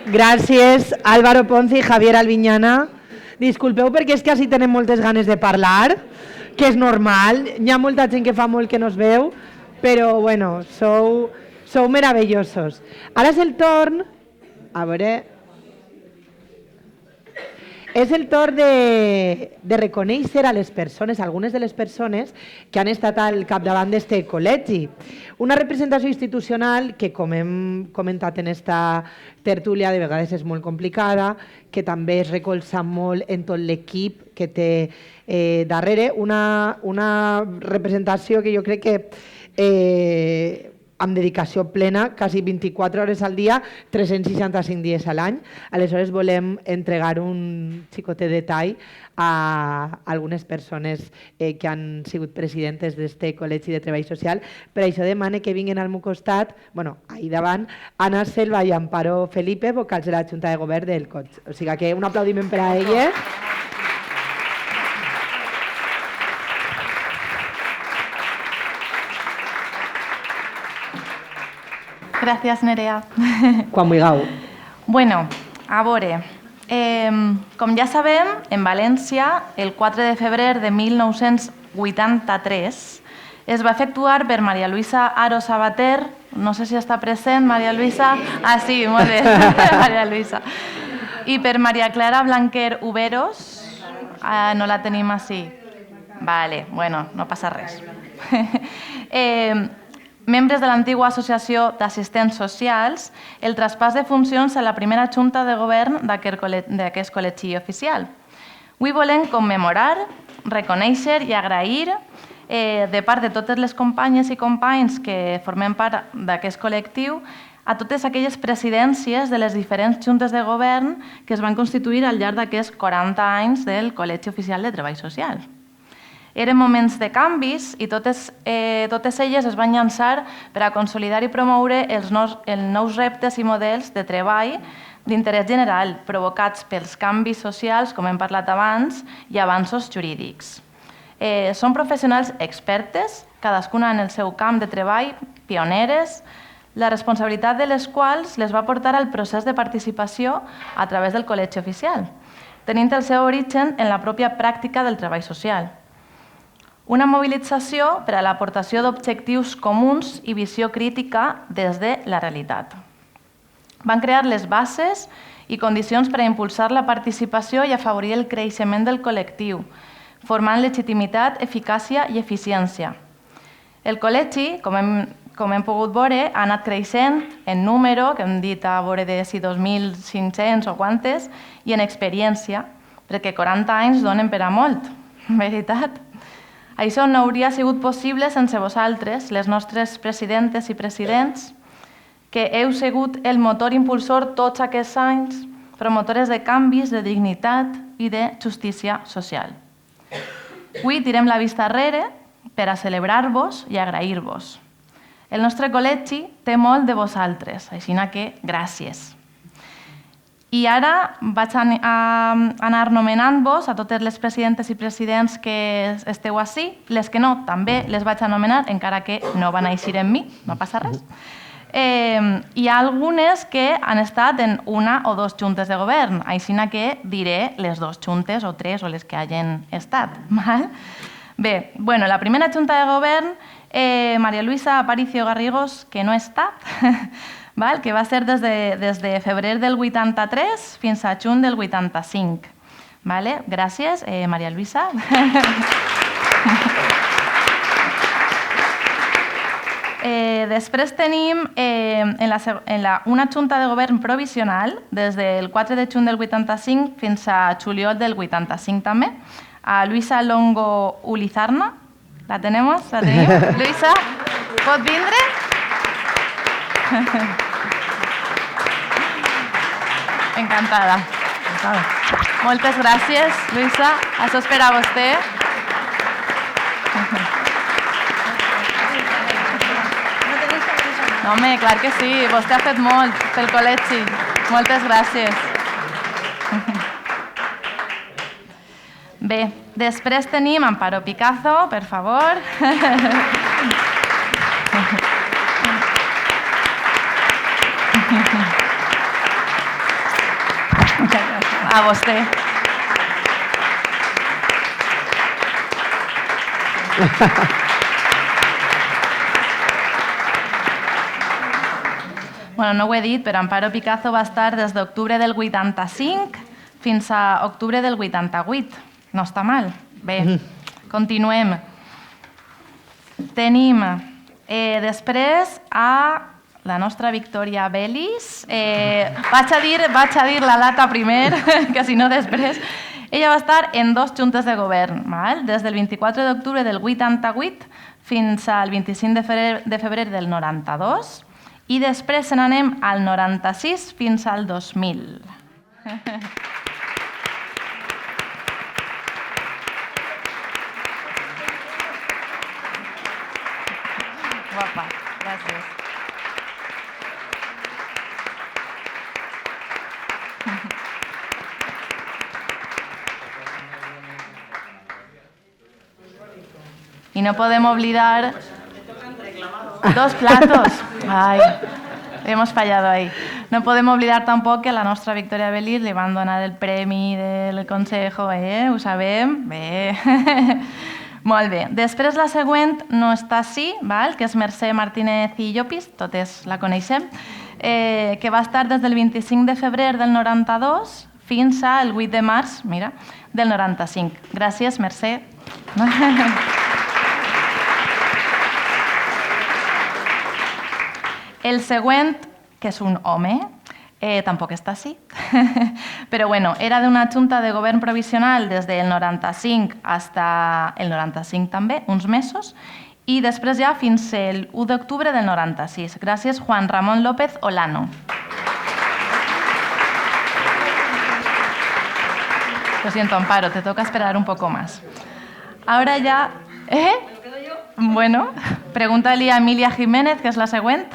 A: Gràcies, Álvaro Ponce i Javier Albiñana. Disculpeu perquè és que així tenem moltes ganes de parlar, que és normal. Hi ha molta gent que fa molt que no es veu, però bueno, sou meravellosos. Ara és el torn, a veure... És el torn de reconèixer a les persones, algunes de les persones que han estat al capdavant d'aquest col·legi. Una representació institucional que, com hem comentat en esta tertúlia, de vegades és molt complicada, que també es recolza molt en tot l'equip que té darrere. Una representació que jo crec que amb dedicació plena, quasi 24 hores al dia, 365 dies a l'any. Aleshores volem entregar un xicotet detall a algunes persones que han sigut presidentes d'este Col·legi de Treball Social. Per això demane que vinguin al meu costat, ahí davant, Ana Selva i Amparo Felipe, vocals de la Junta de Govern del COTS. O sigui que un aplaudiment per a elles.
B: Gràcies, Nerea.
A: Quan vulgueu.
B: Bueno, a veure, com ja sabem, en València, el 4 de febrer de 1983, es va efectuar per Maria Luisa Aro Sabater, no sé si està present, Maria Luisa. Ah, sí, molt bé, Maria Luisa. I per Maria Clara Blanquer Uberos, no la tenim així. Vale, bueno, no passa res. Membres de l'antiga Associació d'Assistents Socials, el traspàs de funcions a la primera Junta de Govern d'aquest col·legi oficial. Avui volem commemorar, reconèixer i agrair de part de totes les companyes i companys que formem part d'aquest col·lectiu a totes aquelles presidències de les diferents juntes de govern que es van constituir al llarg d'aquests 40 anys del Col·legi Oficial de Treball Social. Eren moments de canvis i totes elles es van llançar per a consolidar i promoure els nous reptes i models de treball d'interès general provocats pels canvis socials, com hem parlat abans, i avanços jurídics. Són professionals expertes, cadascuna en el seu camp de treball, pioneres, la responsabilitat de les quals les va portar al procés de participació a través del Col·legi Oficial, tenint el seu origen en la pròpia pràctica del treball social. Una mobilització per a l'aportació d'objectius comuns i visió crítica des de la realitat. Van crear les bases i condicions per a impulsar la participació i afavorir el creixement del col·lectiu, formant legitimitat, eficàcia i eficiència. El col·legi, com hem pogut veure, ha anat creixent en número, que hem dit a veure de si 2.500 o quantes, i en experiència, perquè 40 anys donen per a molt, veritat. Això no hauria sigut possible sense vosaltres, les nostres presidentes i presidents, que heu sigut el motor impulsor tots aquests anys, promotores de canvis, de dignitat i de justícia social. Avui tirem la vista enrere per a celebrar-vos i agrair-vos. El nostre col·legi té molt de vosaltres, així que gràcies. I ara vaig anar nomenant-vos a totes les presidentes i presidents que esteu ací. Les que no, també les vaig anomenar, encara que no van eixir en mi, no passa res. Hi ha algunes que han estat en una o dues juntes de govern, així que diré les dues juntes o tres o les que hagin estat. Bé, la primera junta de govern, Maria Luisa Aparicio Garrigos, que no ha estat, que va ser des de febrer del 83 fins a juny del 85. Gràcies, Maria Luisa. Després tenim una junta de govern provisional des del 4 de juny del 85 fins a juliol del 85 també, a Luisa Longo Ulizarna. ¿La tenemos? Luisa, ¿pot vindre? Encantada. Moltes gràcies, Luisa. Això és per a vostè. No, home, clar que sí. Vostè ha fet molt pel col·legi. Moltes gràcies. Bé, després tenim Amparo Picazo, per favor. A vostè. Bueno, no ho he dit, però Amparo Picazo va estar des d'octubre del 85 fins a octubre del 88. No està mal. Bé, continuem. Tenim després a la nostra Victoria Belis. Vaig a dir la data primer, que si no després. Ella va estar en 2 juntes de govern, des del 24 d'octubre del 88 fins al 25 de febrer del 92 i després se n'anem al 96 fins al 2000. Guapa, gràcies. Y no podemos olvidar 2 platos. Ay, hemos fallado ahí. No podemos olvidar tampoc que a la nostra Victoria Belis li van donar el premi del Consejo, ho sabem? Bé. Molt bé. Després la següent no està així, que és Mercè Martínez i Llopis, totes la coneixem, que va estar des del 25 de febrer del 92 fins al 8 de març, mira, del 95. Gràcies, Mercè. El següent, que és un home, tampoc està així, però bueno, era d'una junta de govern provisional des del 95 fins el 95 també, uns mesos, i després ja fins el 1 d'octubre del 96. Gràcies, Juan Ramón López Olano. Lo siento, Amparo, te toca esperar un poco más. Ahora ya... Bueno, pregúntale a Emilia Jiménez, que és la següent.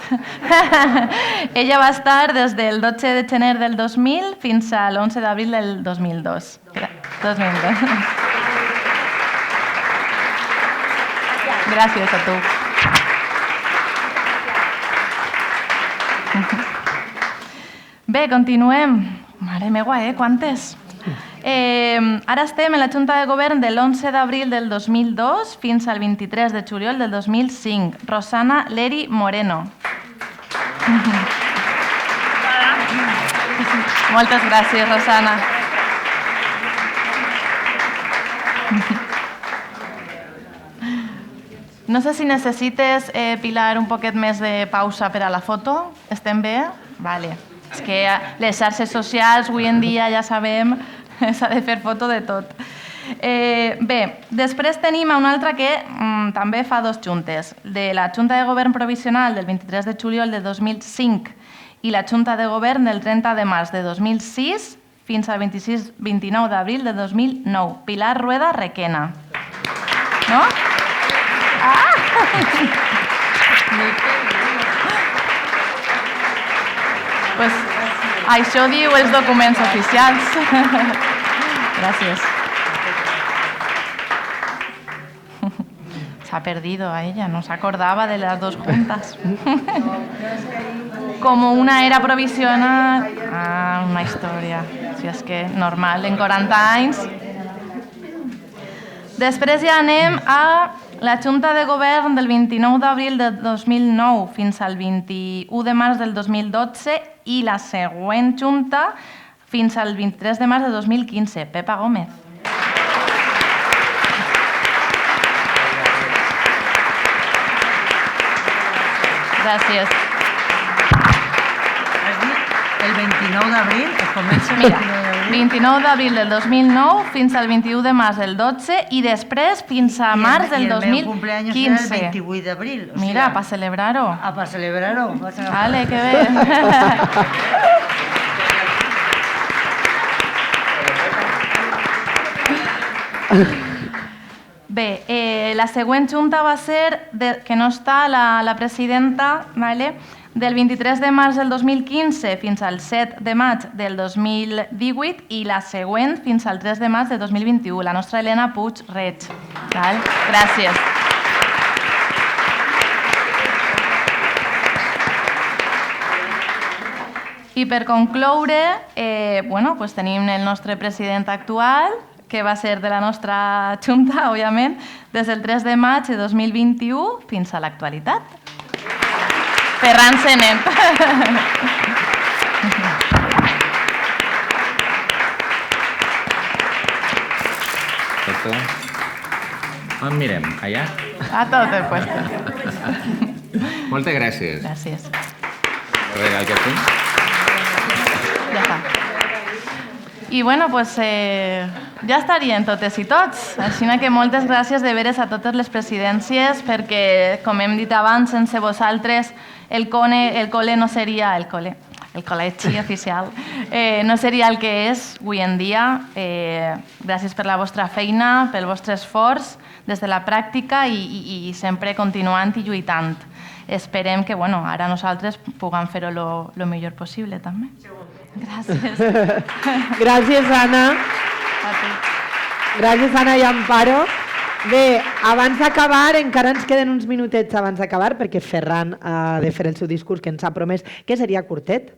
B: Ella va estar des del 12 de gener del 2000 fins a l'11 d'abril del 2002. Gràcies a tu. Bé, continuem. Mare meva, quantes? Ara estem en la Junta de Govern de l'11 d'abril del 2002 fins al 23 de juliol del 2005. Rosana Leri Moreno. Moltes gràcies, Rosana. No sé si necessites, Pilar, un poquet més de pausa per a la foto. Estem bé? Vale. És que les xarxes socials avui en dia ja sabem, s'ha de fer foto de tot. Bé, després tenim una altra que també fa 2 juntes. De la Junta de Govern Provisional del 23 de juliol de 2005 i la Junta de Govern del 30 de març de 2006 fins al 29 d'abril de 2009. Pilar Rueda Requena. No? Pues això diu els documents oficials. Gràcies. Se ha perdido a ella, no se acordaba de las 2 juntas. Como una era provisional... Ah, una història. Si és que normal, en 40 anys. Després ja anem a la Junta de Govern del 29 d'abril de 2009 fins al 21 de març del 2012 i la següent Junta fins al 23 de març de 2015. Pepa Gómez. Gràcies.
E: Has dit el 29 d'abril?
B: Mira, 29 d'abril del 2009 fins al 21 de març del 12 i després fins a març del 2015.
E: I el meu cumpleaños era el 28 d'abril.
B: Mira, para celebrarlo.
E: Para celebrarlo.
B: Vale, que bé. Bé, la següent junta va ser, que no està la presidenta, del 23 de març del 2015 fins al 7 de maig del 2018 i la següent fins al 3 de maig de 2021, la nostra Helena Puig Reig. Gràcies. I per concloure, pues tenim el nostre president actual, que va ser de la nostra Junta, òbviament, des del 3 de maig de 2021 fins a l'actualitat. Ferran Senen.
D: On mirem? Allà?
B: A tot el puesto.
D: Moltes gràcies.
B: Gràcies.
D: Regal que sí?
B: Ja està. I pues ja estarien totes i tots. Així que moltes gràcies de veres a totes les presidències perquè, com hem dit abans, sense vosaltres el col·le no seria el col·legi oficial, no seria el que és avui en dia. Gràcies per la vostra feina, pel vostre esforç des de la pràctica i sempre continuant i lluitant. Esperem que ara nosaltres puguem fer-ho el millor possible també. Gràcies.
A: Gràcies, Anna. Gràcies, Anna i Amparo. Bé, abans d'acabar, encara ens queden uns minutets abans d'acabar, perquè Ferran ha de fer el seu discurs que ens ha promès, que seria curtet.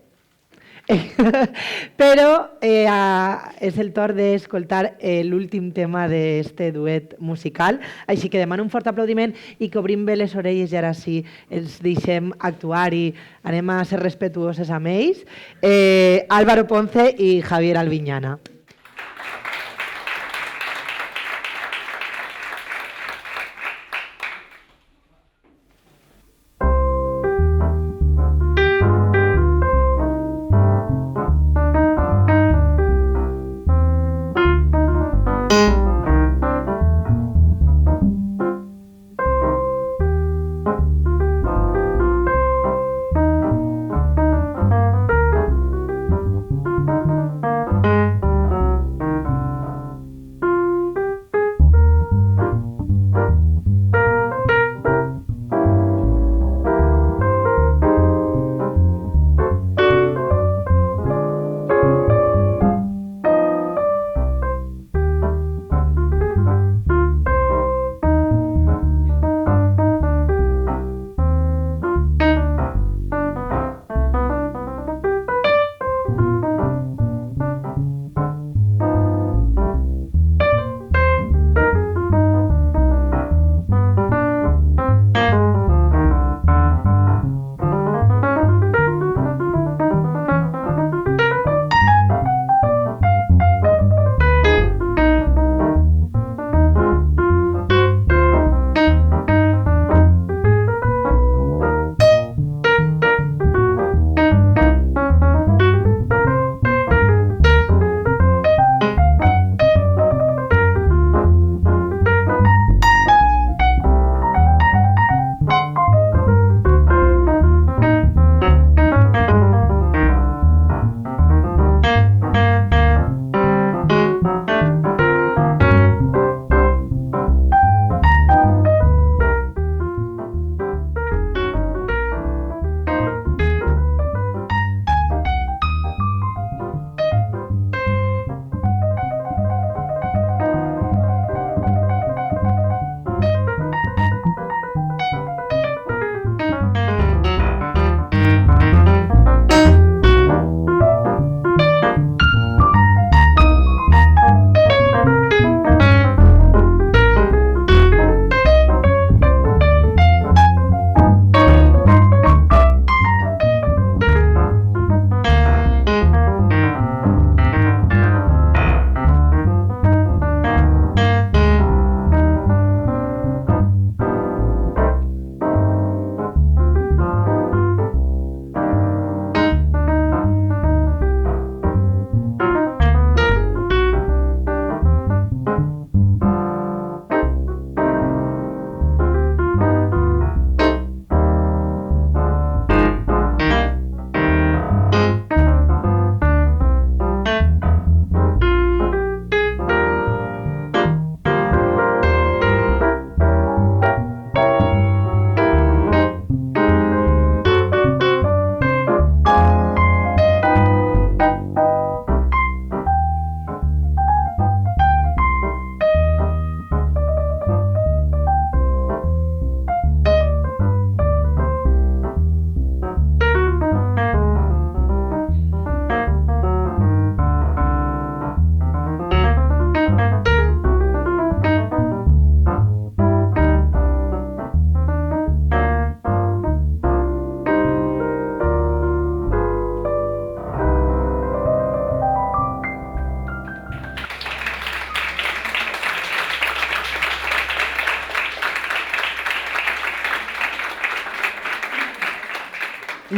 A: Però és el torn d'escoltar l'últim tema d'aquest duet musical, així que demano un fort aplaudiment i que obrim bé les orelles i ara sí els deixem actuar i anem a ser respetuoses amb ells. Álvaro Ponce i Javier Albiñana.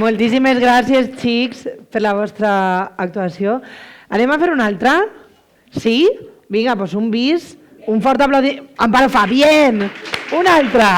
A: Moltíssimes gràcies, xics, per la vostra actuació. Anem a fer una altra? Sí? Vinga, doncs un bis, un fort aplaudiment. Amparo Fabien! Una altra!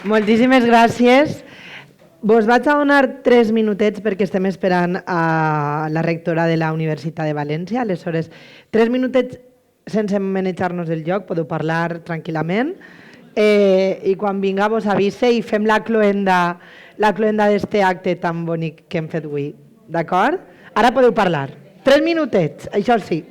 A: Moltíssimes gràcies. Vos vaig a donar 3 minutets perquè estem esperant a la rectora de la Universitat de València. Aleshores, 3 minutets sense manejar-nos el lloc, podeu parlar tranquil·lament. I quan vinga vos avise i fem la cloenda d'este acte tan bonic que hem fet avui. D'acord? Ara podeu parlar. 3 minutets, això sí.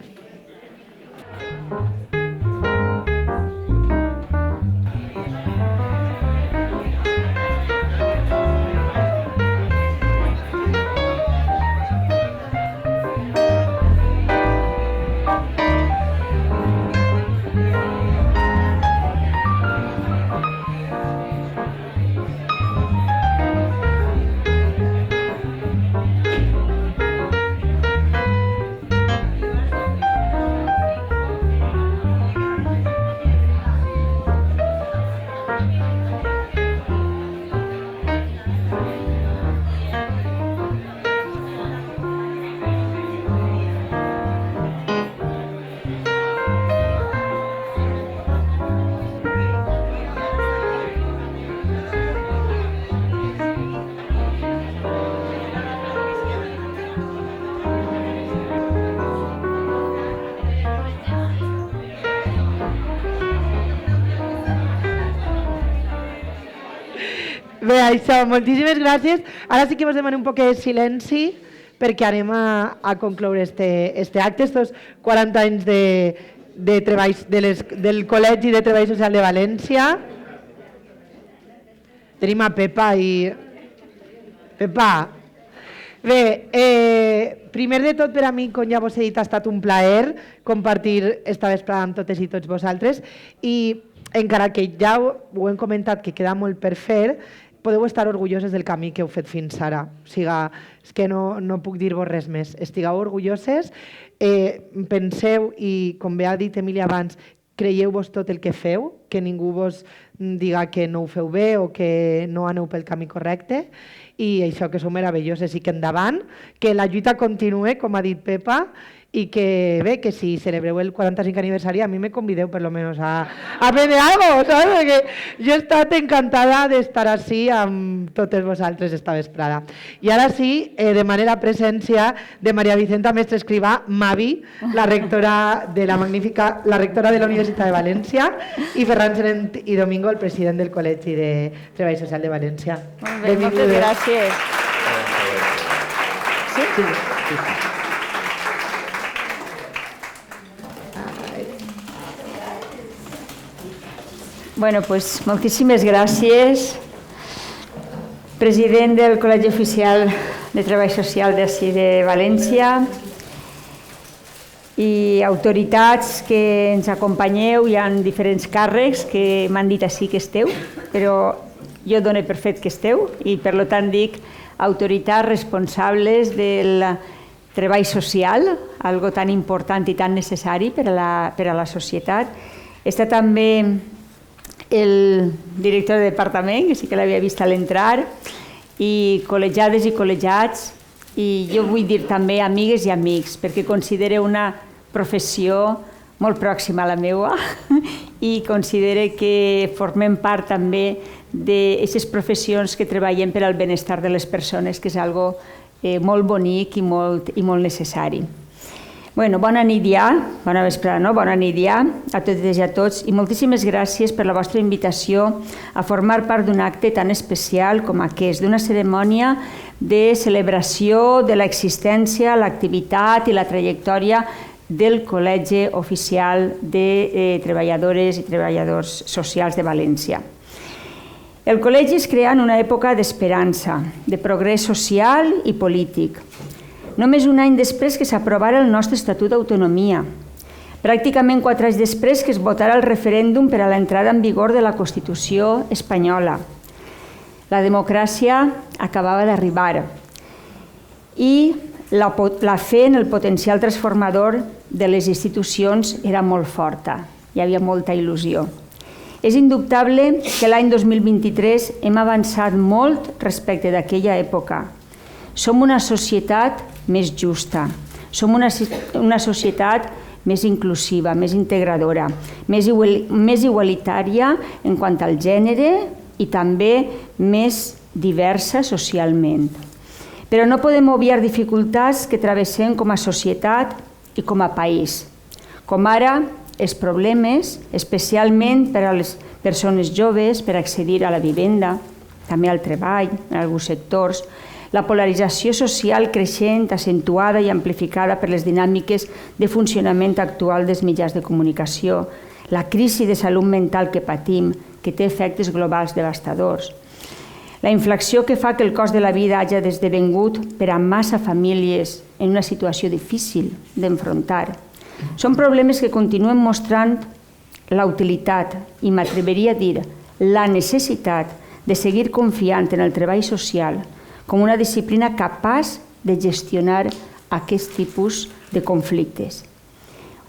A: Bé, això, moltíssimes gràcies. Ara sí que vos demanem un poc de silenci perquè anem a concloure este acte, estos 40 anys de treballs del Col·legi de Treball Social de València. Tenim a Pepa i... Pepa! Bé, primer de tot per a mi, com ja vos he dit, ha estat un plaer compartir esta vesprada amb totes i tots vosaltres i encara que ja ho hem comentat que queda molt per fer, podeu estar orgulloses del camí que heu fet fins ara. O sigui, és que no puc dir-vos res més. Estigueu orgulloses, penseu i, com bé ha dit Emília abans, creieu-vos tot el que feu, que ningú vos diga que no ho feu bé o que no aneu pel camí correcte i això, que sou meravelloses i que endavant, que la lluita continue, com ha dit Pepa, i que bé, que si celebreu el 45 aniversari a mi me convideu per lo menos a aprendre algo, ¿sabes? Perquè jo he estat encantada d'estar així amb totes vosaltres esta vesprada. I ara sí, demanem la presència de Maria Vicenta Mestre Escrivà, Mavi, la rectora de la magnífica, la rectora de la Universitat de València, i Ferran Serent i Domingo, el president del Col·legi de Treball Social de València.
H: Molt bé, moltes gràcies.
A: Sí?
H: Bueno, pues moltíssimes gràcies, president del Col·legi Oficial de Treball Social d'ací de València i autoritats que ens acompanyeu, hi ha diferents càrrecs que m'han dit així que esteu, però jo dono per fet que esteu i per tant dic autoritats responsables del treball social, algo tan important i tan necessari per a la societat. Està també el director de departament, que sí que l'havia vist a l'entrar, i col·legiades i col·legiats, i jo vull dir també amigues i amics, perquè considero una professió molt pròxima a la meva i considero que formem part també d'aquestes professions que treballem per al benestar de les persones, que és algo molt bonic i molt necessari. Bueno, bona nit ja, bona vesprada, no? Bona nit ja a totes i a tots i moltíssimes gràcies per la vostra invitació a formar part d'un acte tan especial com aquest, d'una cerimònia de celebració de l'existència, l'activitat i la trajectòria del Col·legi Oficial de Treballadores i Treballadors Socials de València. El col·legi es crea en una època d'esperança, de progrés social i polític. Només un any després que s'aprovara el nostre Estatut d'Autonomia, pràcticament 4 anys després que es votara el referèndum per a l'entrada en vigor de la Constitució espanyola. La democràcia acabava d'arribar i la fe en el potencial transformador de les institucions era molt forta, hi havia molta il·lusió. És indubtable que l'any 2023 hem avançat molt respecte d'aquella època. Som una societat més justa, som una societat més inclusiva, més integradora, més igualitària en quant al gènere i també més diversa socialment. Però no podem obviar dificultats que travessem com a societat i com a país, com ara els problemes, especialment per a les persones joves, per accedir a la vivenda, també al treball, en alguns sectors, la polarització social creixent, acentuada i amplificada per les dinàmiques de funcionament actual dels mitjans de comunicació, la crisi de salut mental que patim, que té efectes globals devastadors, la inflació que fa que el cost de la vida hagi esdevingut per a massa famílies en una situació difícil d'enfrontar. Són problemes que continuen mostrant la utilitat i m'atreviria a dir la necessitat de seguir confiant en el treball social com una disciplina capaç de gestionar aquest tipus de conflictes.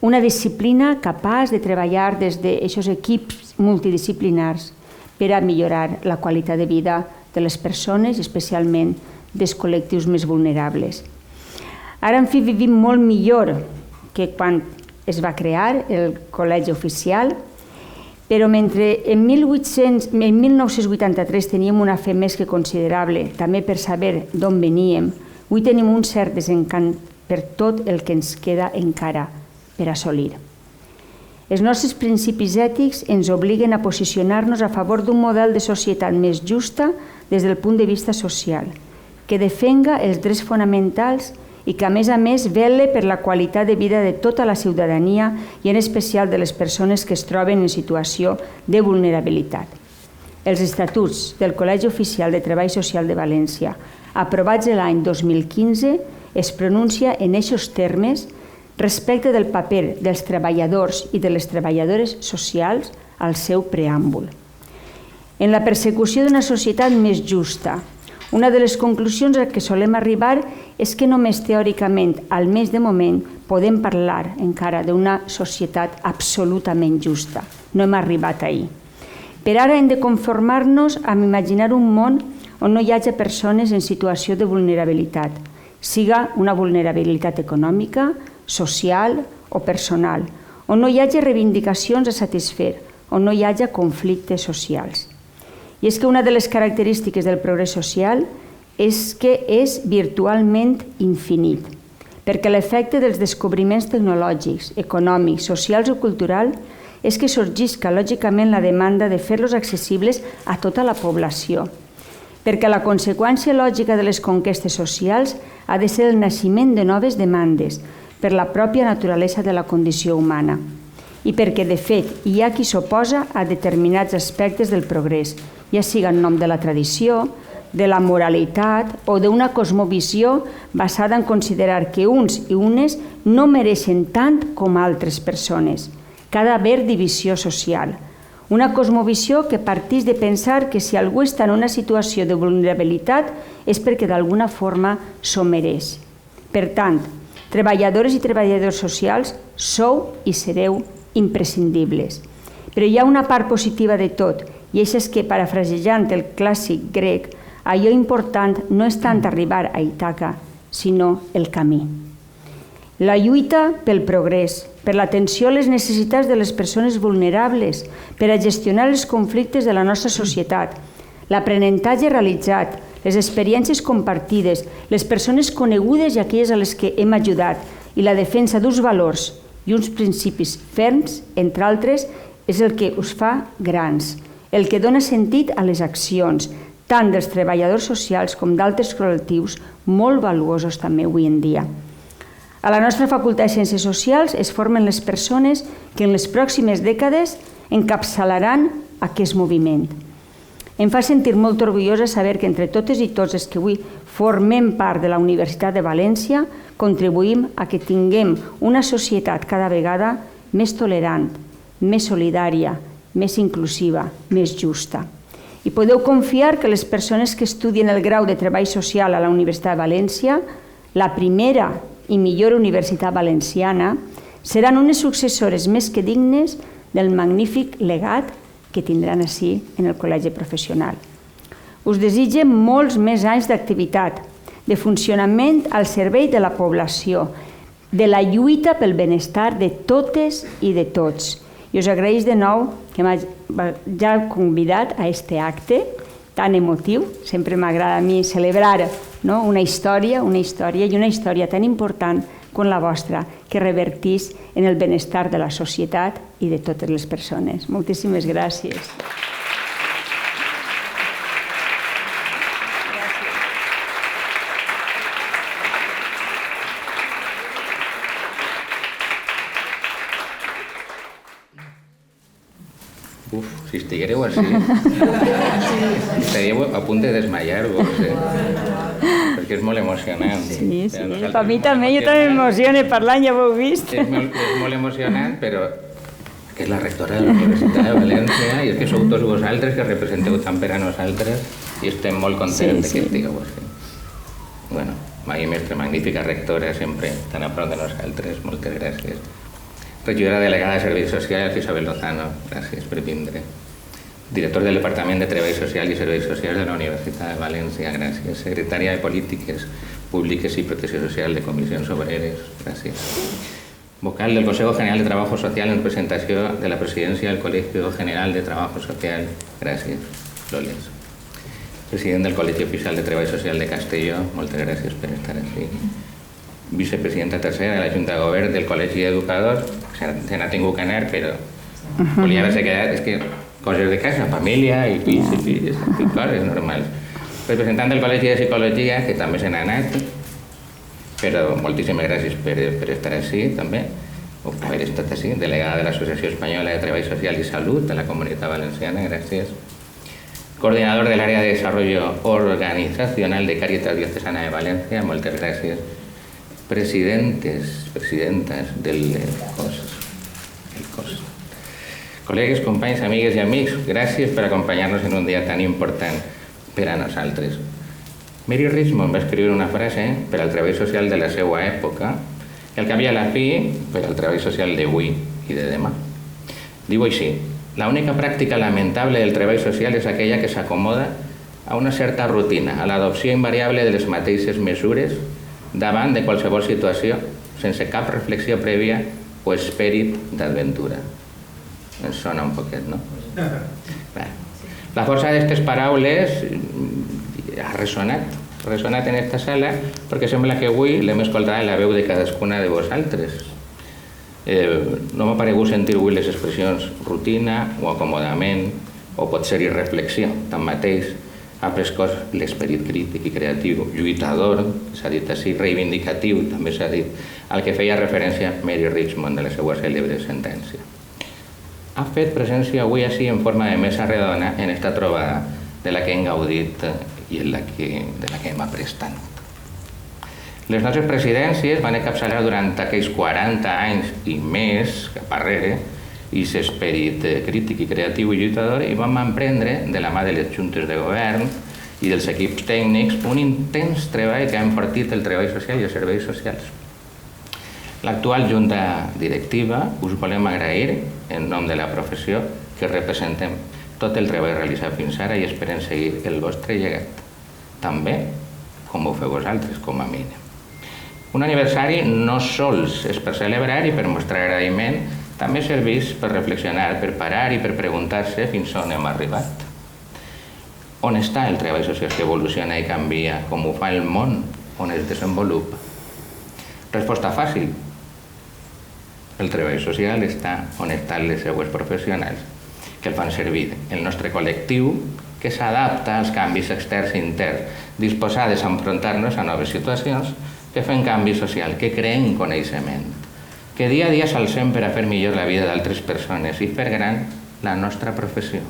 H: Una disciplina capaç de treballar des d'aquests equips multidisciplinars per a millorar la qualitat de vida de les persones, especialment dels col·lectius més vulnerables. Ara, en fi, vivim molt millor que quan es va crear el Col·legi Oficial, però mentre en 1983 teníem una fe més que considerable, també per saber d'on veníem, avui tenim un cert desencant per tot el que ens queda encara per assolir. Els nostres principis ètics ens obliguen a posicionar-nos a favor d'un model de societat més justa, des del punt de vista social, que defenga els drets fonamentals i que, a més, vele per la qualitat de vida de tota la ciutadania i en especial de les persones que es troben en situació de vulnerabilitat. Els estatuts del Col·legi Oficial de Treball Social de València, aprovats l'any 2015, es pronuncia en aquests termes respecte del paper dels treballadors i de les treballadores socials al seu preàmbul. En la persecució d'una societat més justa, una de les conclusions a què solem arribar és que només teòricament, almenys de moment, podem parlar encara d'una societat absolutament justa. No hem arribat ahir. Per ara hem de conformar-nos amb imaginar un món on no hi hagi persones en situació de vulnerabilitat, siga una vulnerabilitat econòmica, social o personal, on no hi hagi reivindicacions a satisfer, on no hi hagi conflictes socials. I és que una de les característiques del progrés social és que és virtualment infinit, perquè l'efecte dels descobriments tecnològics, econòmics, socials o culturals és que sorgisca lògicament la demanda de fer-los accessibles a tota la població, perquè la conseqüència lògica de les conquestes socials ha de ser el naixement de noves demandes per la pròpia naturalesa de la condició humana i perquè, de fet, hi ha qui s'oposa a determinats aspectes del progrés, ja siga en nom de la tradició, de la moralitat o d'una cosmovisió basada en considerar que uns i unes no mereixen tant com altres persones. Que ha d'haver divisió social. Una cosmovisió que partís de pensar que si algú està en una situació de vulnerabilitat és perquè d'alguna forma s'ho mereix. Per tant, treballadores i treballadors socials sou i sereu imprescindibles. Però hi ha una part positiva de tot, i això és que, parafrasejant el clàssic grec, allò important no és tant arribar a Ítaca, sinó el camí. La lluita pel progrés, per l'atenció a les necessitats de les persones vulnerables, per a gestionar els conflictes de la nostra societat, l'aprenentatge realitzat, les experiències compartides, les persones conegudes i aquelles a les que hem ajudat, i la defensa d'uns valors i uns principis ferms, entre altres, és el que us fa grans, el que dona sentit a les accions, tant dels treballadors socials com d'altres col·lectius molt valuosos també avui en dia. A la nostra Facultat de Ciències Socials es formen les persones que en les pròximes dècades encapçalaran aquest moviment. Em fa sentir molt orgullosa saber que entre totes i tots els que avui formem part de la Universitat de València contribuïm a que tinguem una societat cada vegada més tolerant, més solidària, més inclusiva, més justa. I podeu confiar que les persones que estudien el grau de Treball Social a la Universitat de València, la primera i millor universitat valenciana, seran unes successores més que dignes del magnífic legat que tindran ací en el col·legi professional. Us desitge molts més anys d'activitat, de funcionament al servei de la població, de la lluita pel benestar de totes i de tots. I us agraeix de nou que m'hagi convidat a aquest acte tan emotiu. Sempre m'agrada a mi celebrar una història i una història tan important com la vostra, que revertís en el benestar de la societat i de totes les persones. Moltíssimes gràcies.
D: Si estiguéreu així, estaríeu a punt de desmaiar-vos, perquè és molt emocionant.
H: Sí, per mi també, jo també m'emocione parlant, ja ho heu vist.
D: És molt emocionant, però que és la rectora de la Universitat de València i és que sou tots vosaltres que representeu tant per a nosaltres i estem molt contents que estigueu així. Bueno, Maria Mestre, magnífica rectora, sempre tan a prop de nosaltres, moltes gràcies. Regidora delegada de Serveis Socials, Isabel Lozano, gràcies per vindre. Director del Departament de Treball Social i Serveis Socials de la Universitat de València, gràcies. Secretària de Polítiques Públiques i Protecció Social de Comissions Obreres, gràcies. Vocal del Consejo General de Trabajo Social en representació de la presidència del Colegio General de Trabajo Social, gràcies. Loles. President del Col·legi Oficial de Treball Social de Castelló, moltes gràcies per estar aquí. Vicepresidenta tercera de la Junta de Govern del Col·legi d'Educadors, se n'ha tingut que anar, però volia haver-se quedat, és que coses de casa, família i fills i filles, coses normals. representant del Col·legi de Psicologia, que també se n'ha anat, però moltíssimes gràcies per estar així, també, o per haver estat així, delegada de l'Associació Espanyola de Treball Social i Salut de la Comunitat Valenciana, gràcies. Coordinador del área de desarrollo organizacional de Càritas Diocesana de València, moltes gràcies. Presidentas del COS. Col·legues, companys, amigues i amics, gràcies per acompanyar-nos en un dia tan important per a nosaltres. Mary Richmond va escriure una frase per al treball social de la seva època, el cap i a la fi per al treball social d'avui i de demà. Diu així: la única pràctica lamentable del treball social és aquella que s'acomoda a una certa rutina, a l'adopció invariable de les mateixes mesures davant de qualsevol situació, sense cap reflexió prèvia o esperit d'aventura. Ens sona un poquet, no? La força d'aquestes paraules ha ressonat en esta sala perquè sembla que avui l'hem escoltat la veu de cadascuna de vosaltres. No m'ha paregut sentir avui les expressions rutina o acomodament o potser reflexió. Tanmateix, ha pres cos l'esperit crític i creatiu, lluitador, s'ha dit així, reivindicatiu, també s'ha dit, al que feia referència Mary Richmond de la seva cèlebre sentència. Ha fet presència avui així en forma de mesa redona en esta trobada de la que hem gaudit i de la que hem après tant. Les nostres presidències van encapçalar durant aquells 40 anys i més cap arrere i l'esperit crític i creatiu i lluitador i vam emprendre, de la mà de les juntes de govern i dels equips tècnics, un intens treball que ha enfortit el treball social i els serveis socials. L'actual junta directiva us volem agrair, en nom de la professió, que representem tot el treball realitzat fins ara i esperem seguir el vostre llegat, també com ho feu vosaltres, com a mínim. Un aniversari no sols és per celebrar i per mostrar agraïment, també serveix per reflexionar, per parar i per preguntar-se fins on hem arribat. On està el treball social que evoluciona i canvia, com ho fa el món on es desenvolupa? Resposta fàcil. El treball social està on estan les seues professionals, que el fan servir el nostre col·lectiu, que s'adapta als canvis externs i interns, disposades a enfrontar-nos a noves situacions, que fem canvi social, que creen coneixement, que dia a dia s'alcem per a fer millor la vida d'altres persones i fer gran la nostra professió.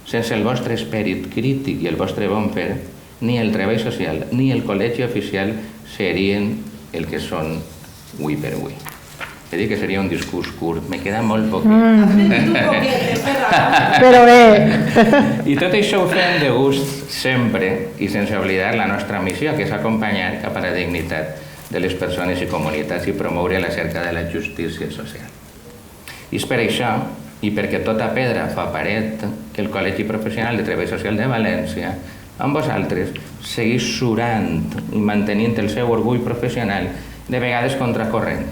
D: Sense el vostre esperit crític i el vostre bon fer, ni el treball social ni el col·legi oficial serien el que són avui per avui. He dit que seria un discurs curt, me queda molt poquet.
A: Però bé.
D: I tot això ho fem de gust sempre i sense oblidar la nostra missió, que és acompanyar cap a la dignitat de les persones i comunitats i promoure la cerca de la justícia social. I és per això, i perquè tota pedra fa paret, que el Col·legi Professional de Treball Social de València, amb vosaltres, segueix surant i mantenint el seu orgull professional, de vegades contracorrent.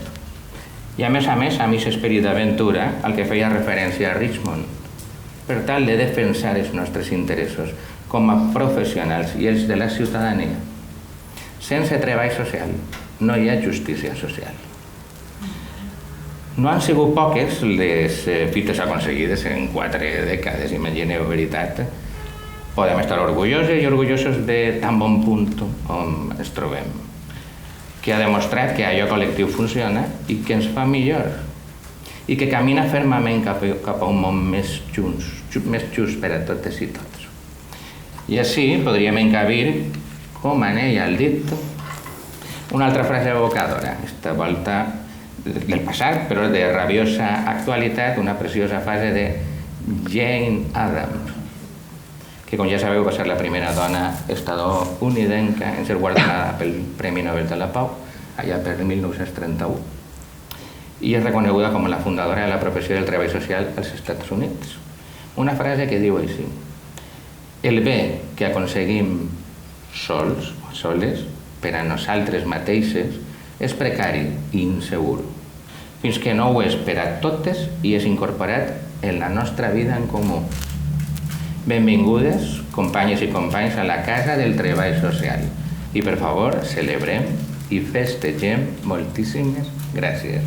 D: I a més, amb aquest esperit d'aventura al que feia referència a Richmond, per tal de defensar els nostres interessos com a professionals i els de la ciutadania. Sense treball social no hi ha justícia social. No han sigut poques les fites aconseguides en 4 dècades, imagineu, veritat. Podem estar orgullosos i orgullosos de tan bon punt on ens trobem, que ha demostrat que allò col·lectiu funciona i que ens fa millor i que camina fermament cap a un món més just per a totes i tots. I així podríem encabir, com anella el dit, una altra frase evocadora, esta volta del passat, però de rabiosa actualitat, una preciosa frase de Jane Addams, que, com ja sabeu, va ser la primera dona estatunidenca en ser guardonada pel Premi Nobel de la Pau, allà per 1931, i és reconeguda com la fundadora de la professió del treball social als Estats Units. Una frase que diu així: el bé que aconseguim sols o soles per a nosaltres mateixes és precari i insegur, fins que no ho és per a totes i és incorporat en la nostra vida en comú. Benvingudes, companyes i companys, a la Casa del Treball Social. I, per favor, celebrem i festegem moltíssimes gràcies.